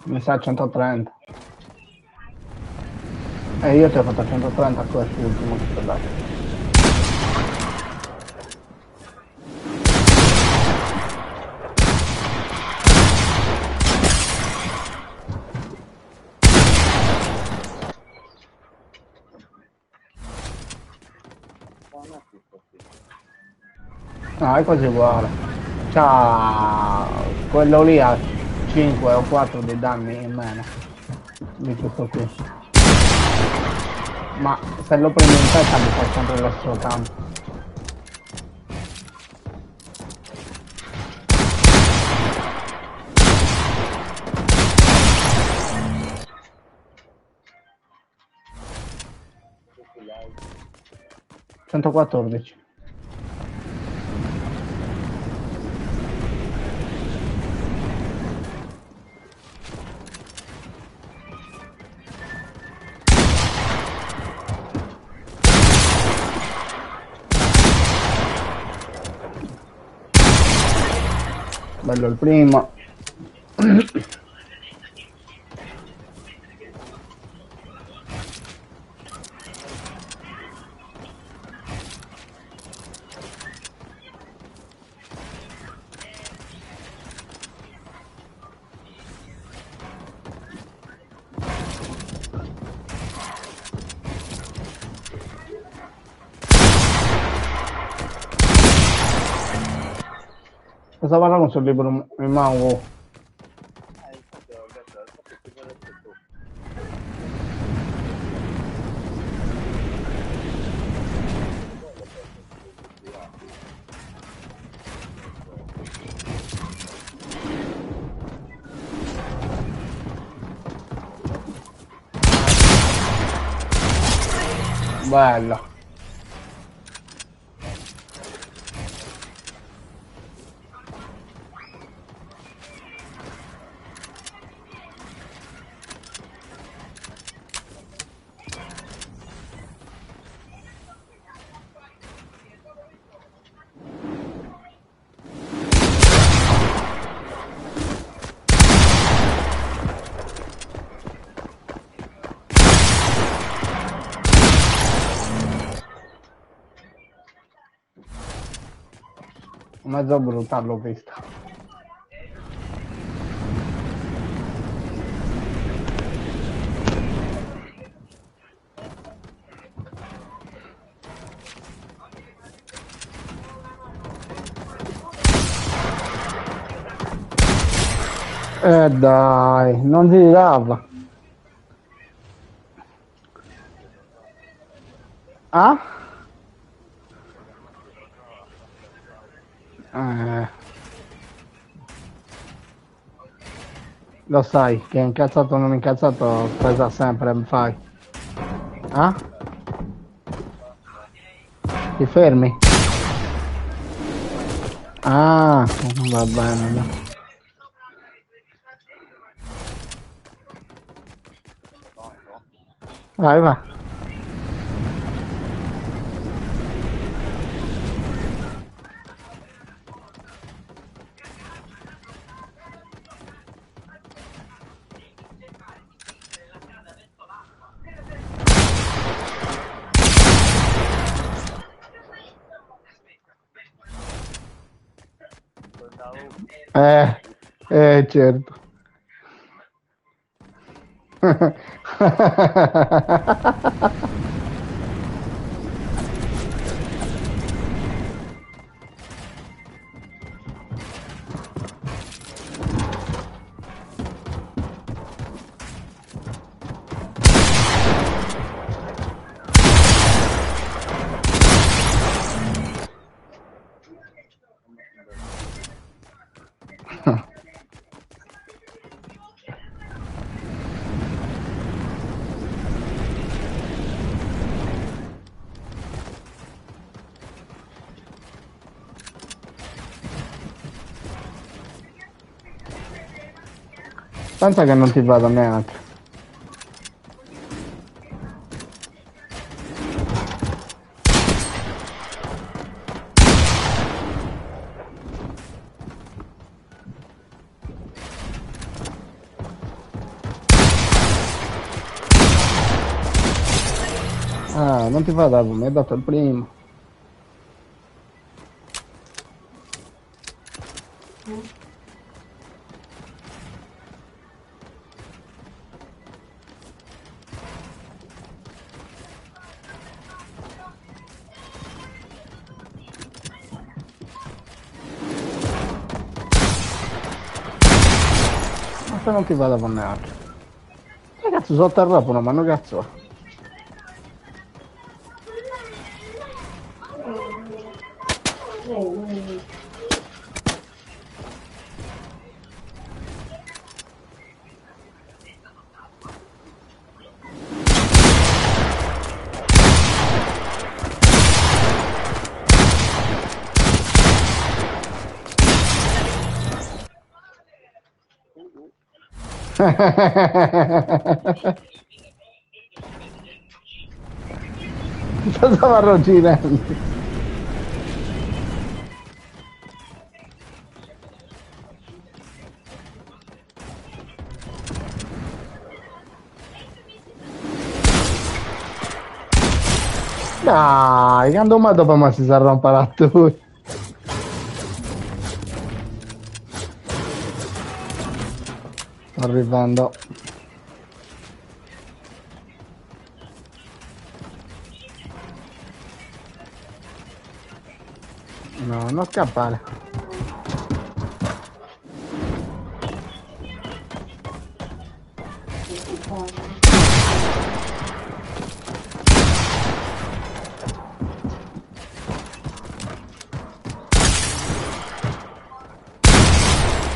Mi sa 130. E io ti ho fatto 130 a questo ultimo che ti ho dato. Non è più così. No, è quasi uguale. C'ha quello lì ha 5 o 4 di danni in meno di questo qui. Ma se lo prendi in testa mi fai sempre lo stesso campo. Tutti gli altri. 114. Bello il primo. Cosa parlano sul libro in mano? Infatti ho detto, infatti ti ho detto tu. Bello. Mezzo brutta l'ho vista. Dai, non si dava. Ah? Lo sai che incazzato o non incazzato pesa sempre, fai. Ah? Ti fermi? Ah, va bene. Dai. Vai, va. Certo. Pensa che non ti vado neanche. non ti fa da mi hai dato il primo. Ma se non ti va da neanche. Ragazzi, sotto il rapo, ma non cazzo. Cosa stava ragginando? Dai, quando mai dopo ma si sarà imparato lui. Sto arrivando. No, non scappare.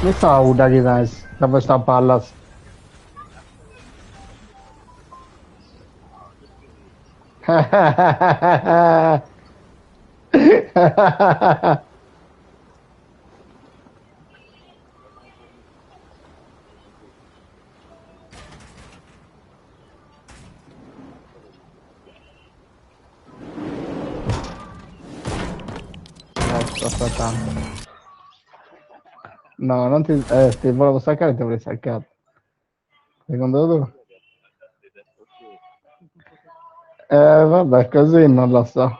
Mi sta uda guys, dove sta Pallas? Sto aspettando. No, non ti volevo staccare, ti avrei staccato. Secondo tu? Vabbè, così non lo so.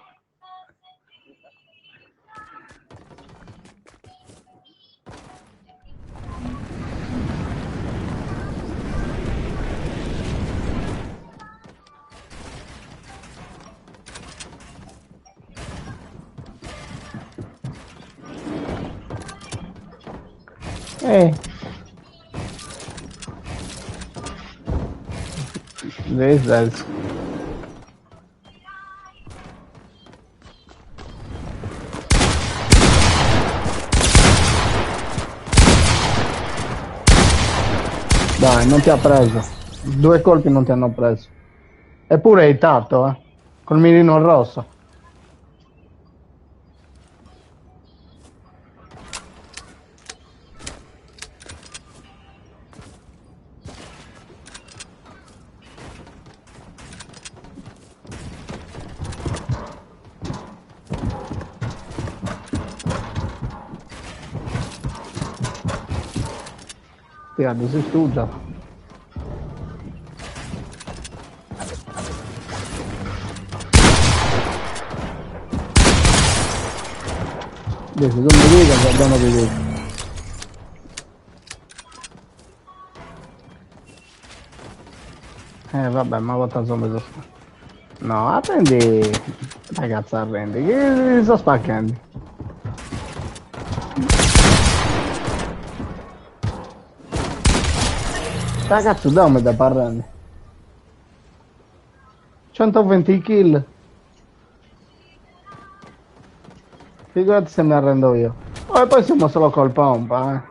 Eh, Jesus. Dai, non ti ha preso. 2 colpi non ti hanno preso. Eppure hai tatto, eh. Col mirino rosso. Ti ha distrutto. Dici, tu mi dica che abbiamo di dire. Vabbè, ma quanto zombie sono. No, apprendi. Ragazza, arrendi. Che sto spaccando? Ragazzo, dammi da parlare. 120 kill. Figurati se mi arrendo io. Oh, e poi siamo solo col pompa, eh.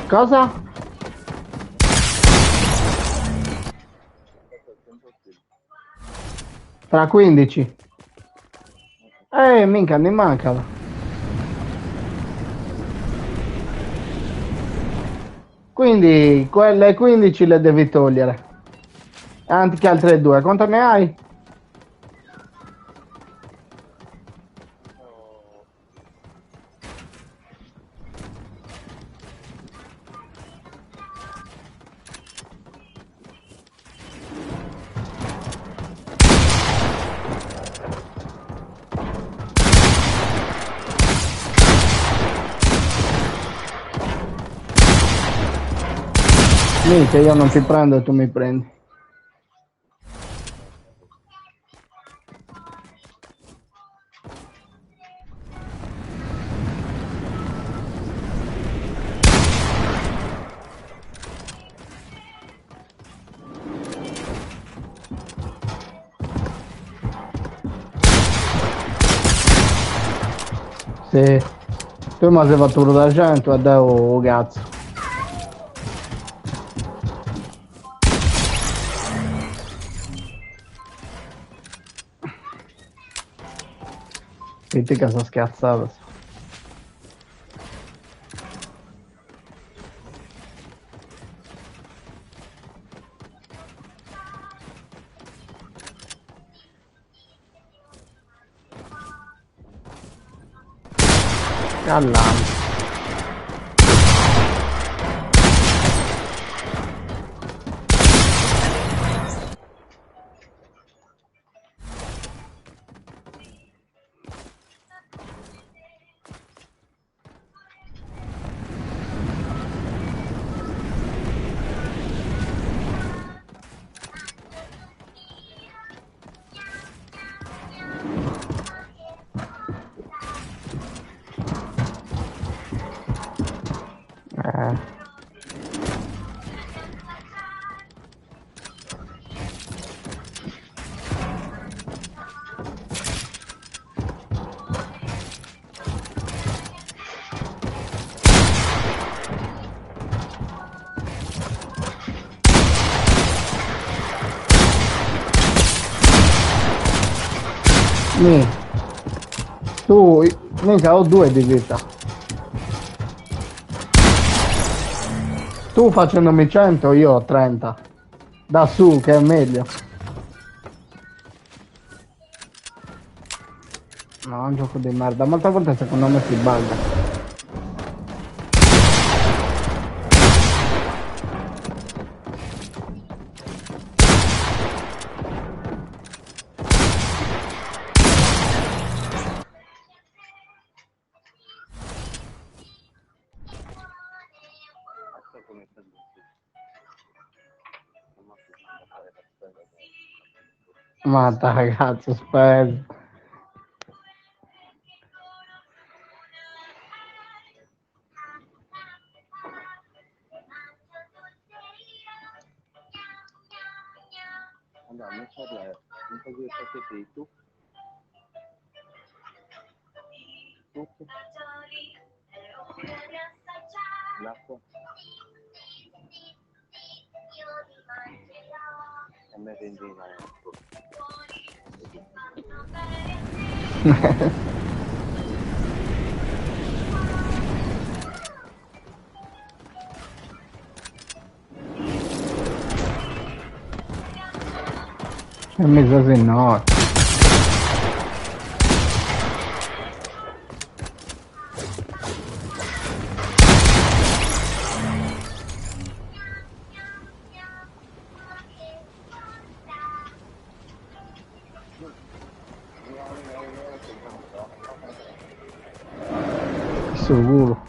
Cosa? Tra 15. Minchia, mi mancano. Quindi quelle 15 le devi togliere. Anche altre 2. Quanto ne hai? Minchia, io non ti prendo e tu mi prendi. Sì. Tu mi hai fatto da 100 e devo cazzo. Vedi che sono schiazzato. Callando. Eh. Mi. Tu, mica ho 2 di vita. Tu facendomi 100, io ho 30. Da su, che è meglio. No, è un gioco di merda. Molte volte secondo me si bugga. Ecco come sta dentro. Non si sa fare per strada. Matta ragazzo, spero. Allora, non parlare, non so cosa sei tu. Tutto. L'acqua. E me rendina. E mi sa se no. Sicuro.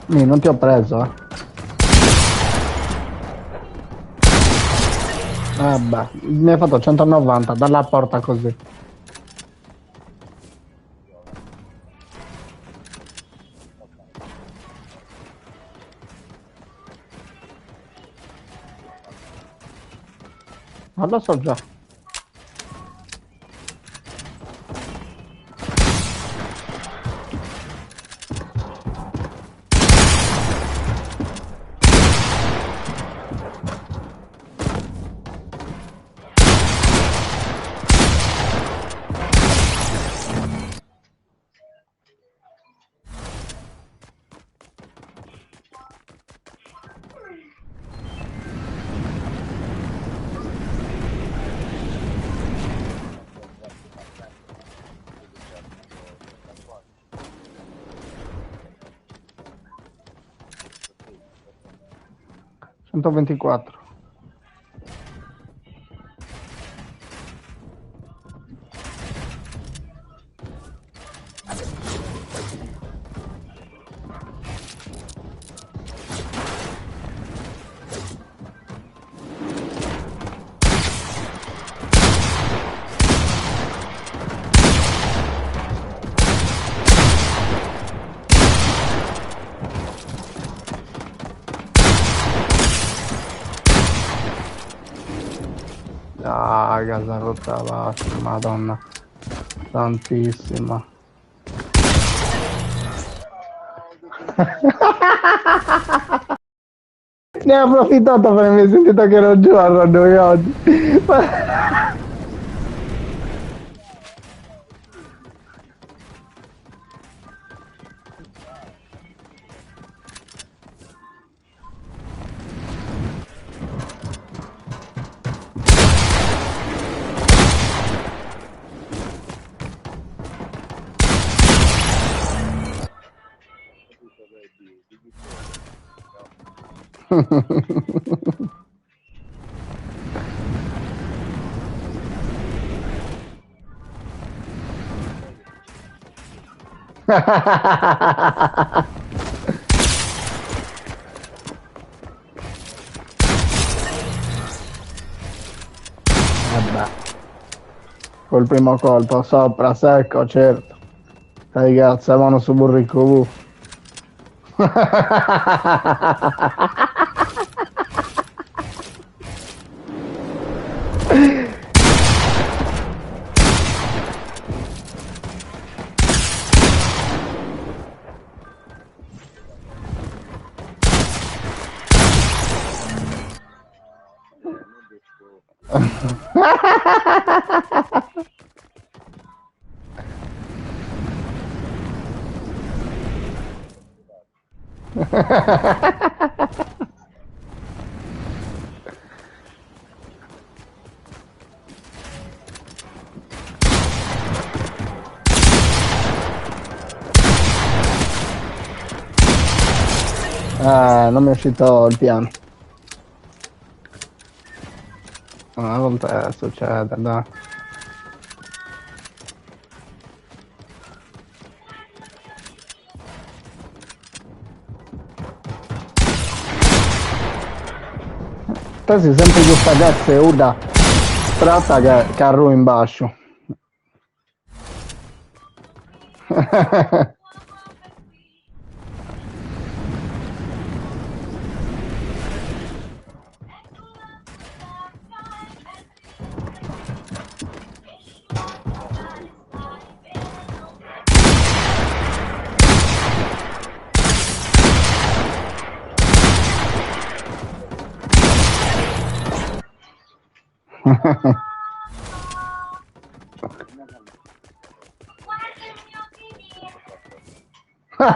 Mi, non ti ho preso, eh. Vabbè, mi hai fatto 190 dalla porta così. Non lo so già. (124) raga, si è rotta la vasca, madonna tantissima. Ne ho approfittato per mi sentito che ero giù a Rodoi oggi. Vabbè. Col primo colpo sopra, secco, certo. Dai cazzo, mano su burrico V. Non mi è uscito il piano. Una volta succede, dai. Te si sente questa cazzo Uda tratta che arru in basso.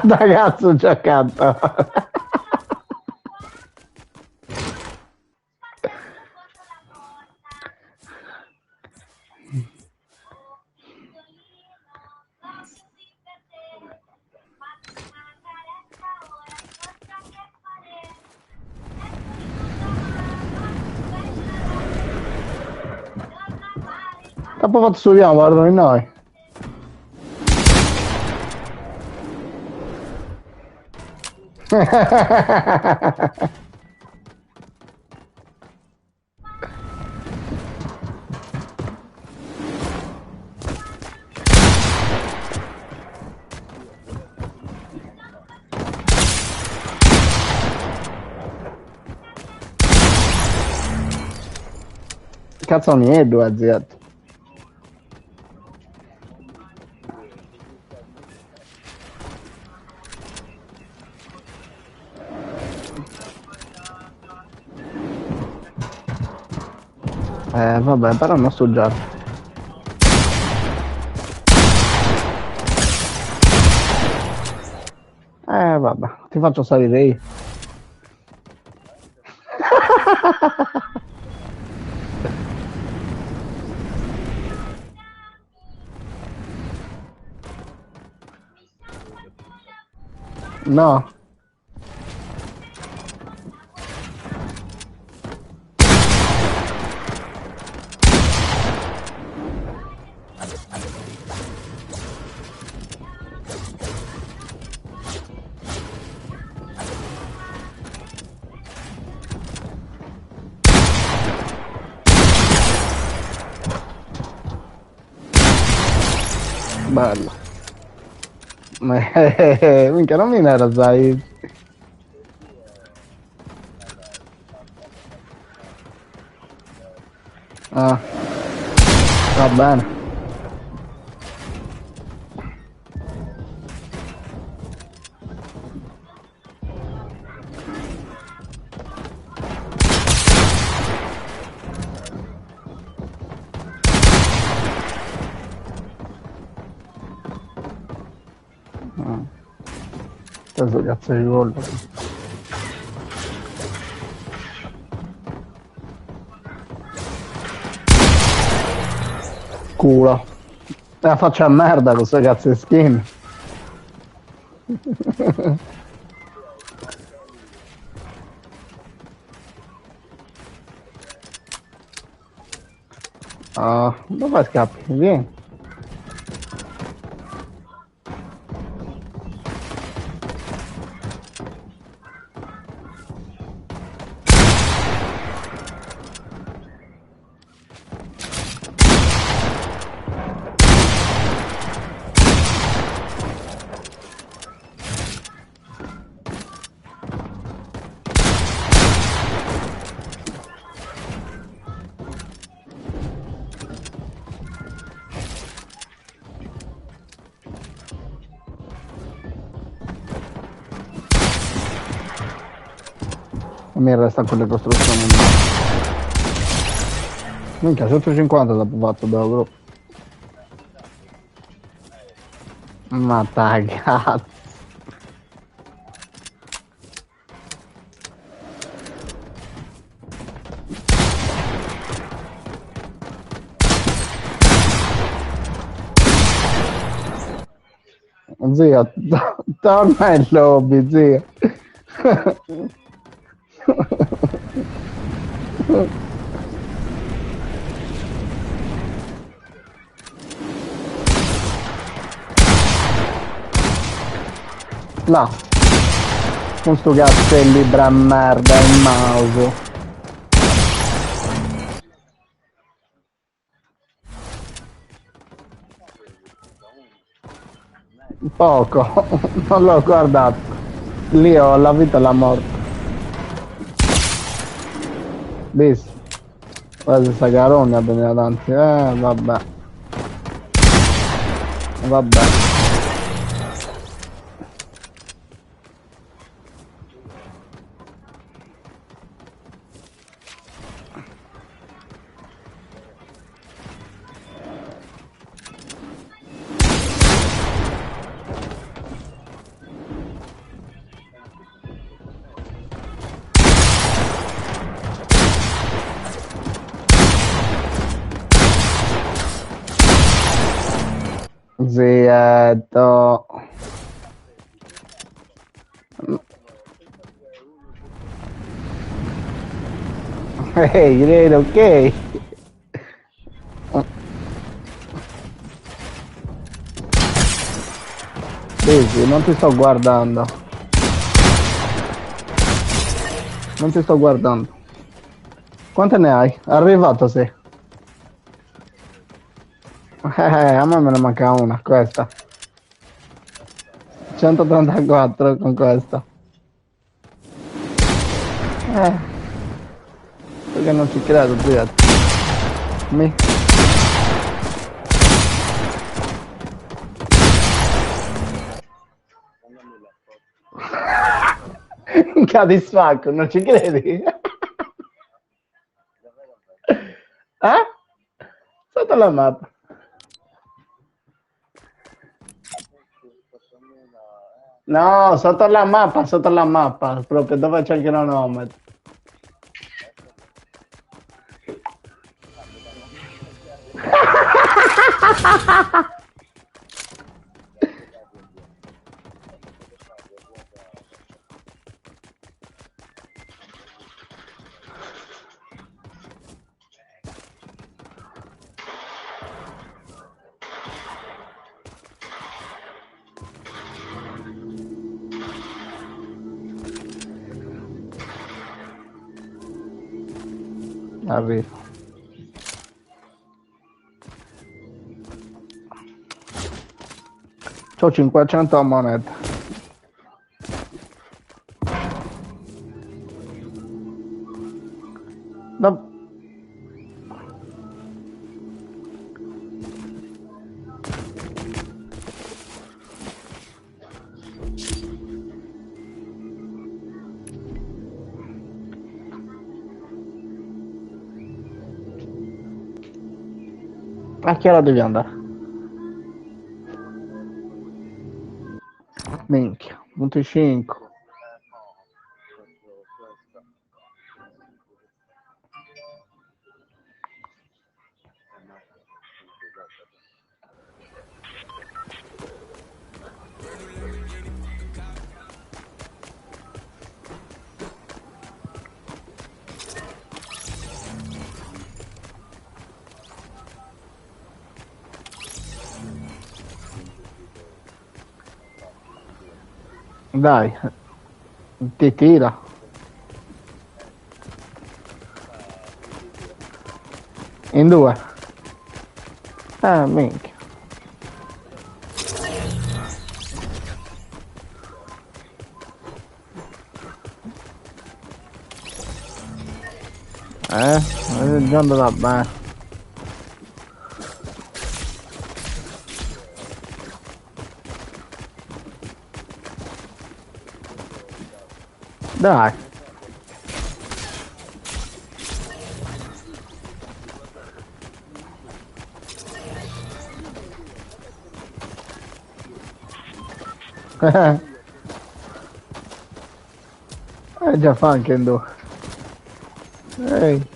Ragazzo c'è accanto. Dopo fatto subiamo, guardano in noi. Cazzo mi è due aziende. Vabbè, però non sto già. Vabbè, ti faccio salire io. No. Bello. Minchia, non mi era sai. Ah. Va bene. Questo cazzo di gol. Culo. La faccia a merda con queste cazzo di skin. Ah, dove scappi? Vieni. A me resta quelle costruzioni. Minchia, 150 dopo fatto da gruppo. Ma cazzo. Zio, torna in lobby, zio. No, con sto cazzo di libra merda il mouse. Poco, non l'ho guardato. Lì ho la vita e la morte. Visto? Guarda sta carogna veniva davanti. Vabbè. Vabbè. Zietto. Ehi, credo, ok. Vedi, non ti sto guardando. Non ti sto guardando. Quante ne hai? Arrivato sei. A me ne manca una, questa. 134 con questa. Perché non ci credo, zio. Mi... Cadisfacco, non ci credi? Sotto la mappa. No, sotto la mappa, proprio dove c'è il cronometro. Arrivo. C'ho 500 monete. A che ora devi andare? Minchia, punto 5. No, faccio questa. No, scusate. Dai, ti tira. In due. Minchia. Già andata bene. Dai. Già fa anche in due. Ehi.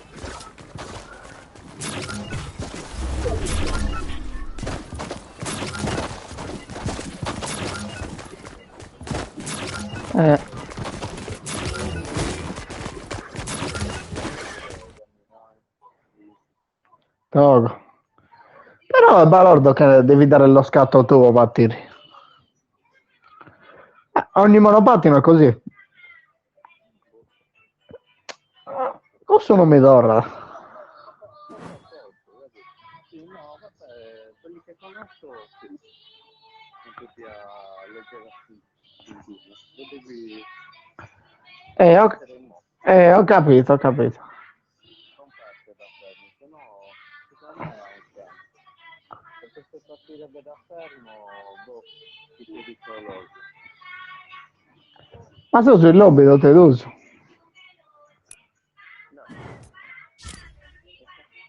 Togo. Però è balordo che devi dare lo scatto tu, Pattini. Ogni monopattino è così. Questo non mi dorra. Sì, no, vabbè, quelli che conosco, sì. Non tutti a leggere cintura. Lo devi Ho, mettere in moto. ho capito, ho capito. Non parte da fermo, se no, secondo me è un tempo. Perché se partirebbe da fermo, boh, ti chiedi solo. Ma tu sul lobby lo te l'uso.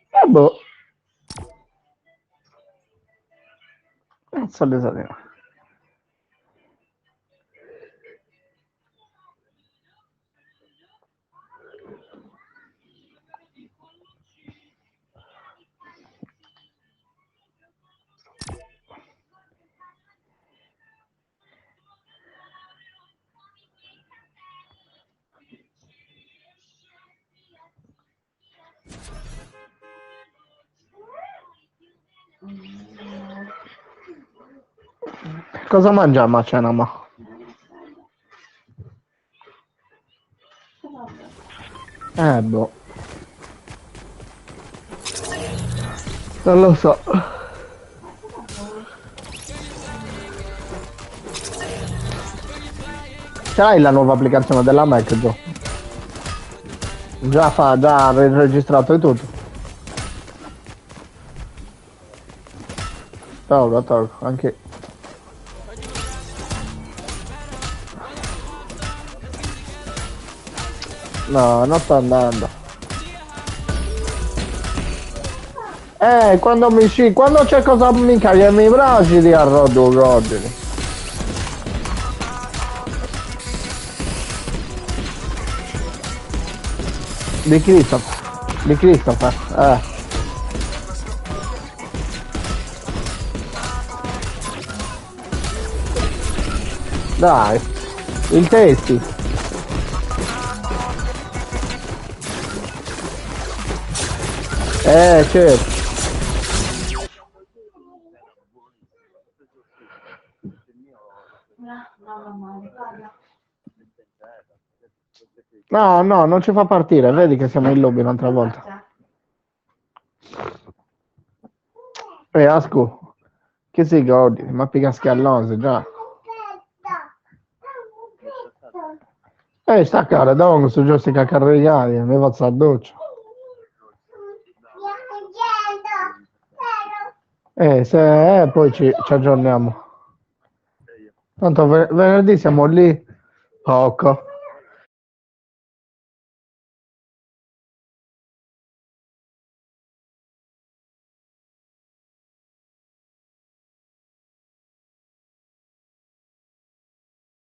No, Boh. Cazzo le sapeva. Cosa mangiamo a cena, ma? Boh. Non lo so. Ce l'hai la nuova applicazione della Mac, Gio? Già ha registrato e tutto. Tolgo, anche. No, non sto andando. Quando c'è cosa mi cagliami i bracci di arrodo godili. Di Christopher, Dai, il testi. Certo. No, non ci fa partire, vedi che siamo in lobby un'altra volta. Asco, che si godi, ma pica scallose già. Staccare, da un su giustica carregare, mi faccio a doccia. Se poi ci aggiorniamo. Tanto venerdì siamo lì, poco.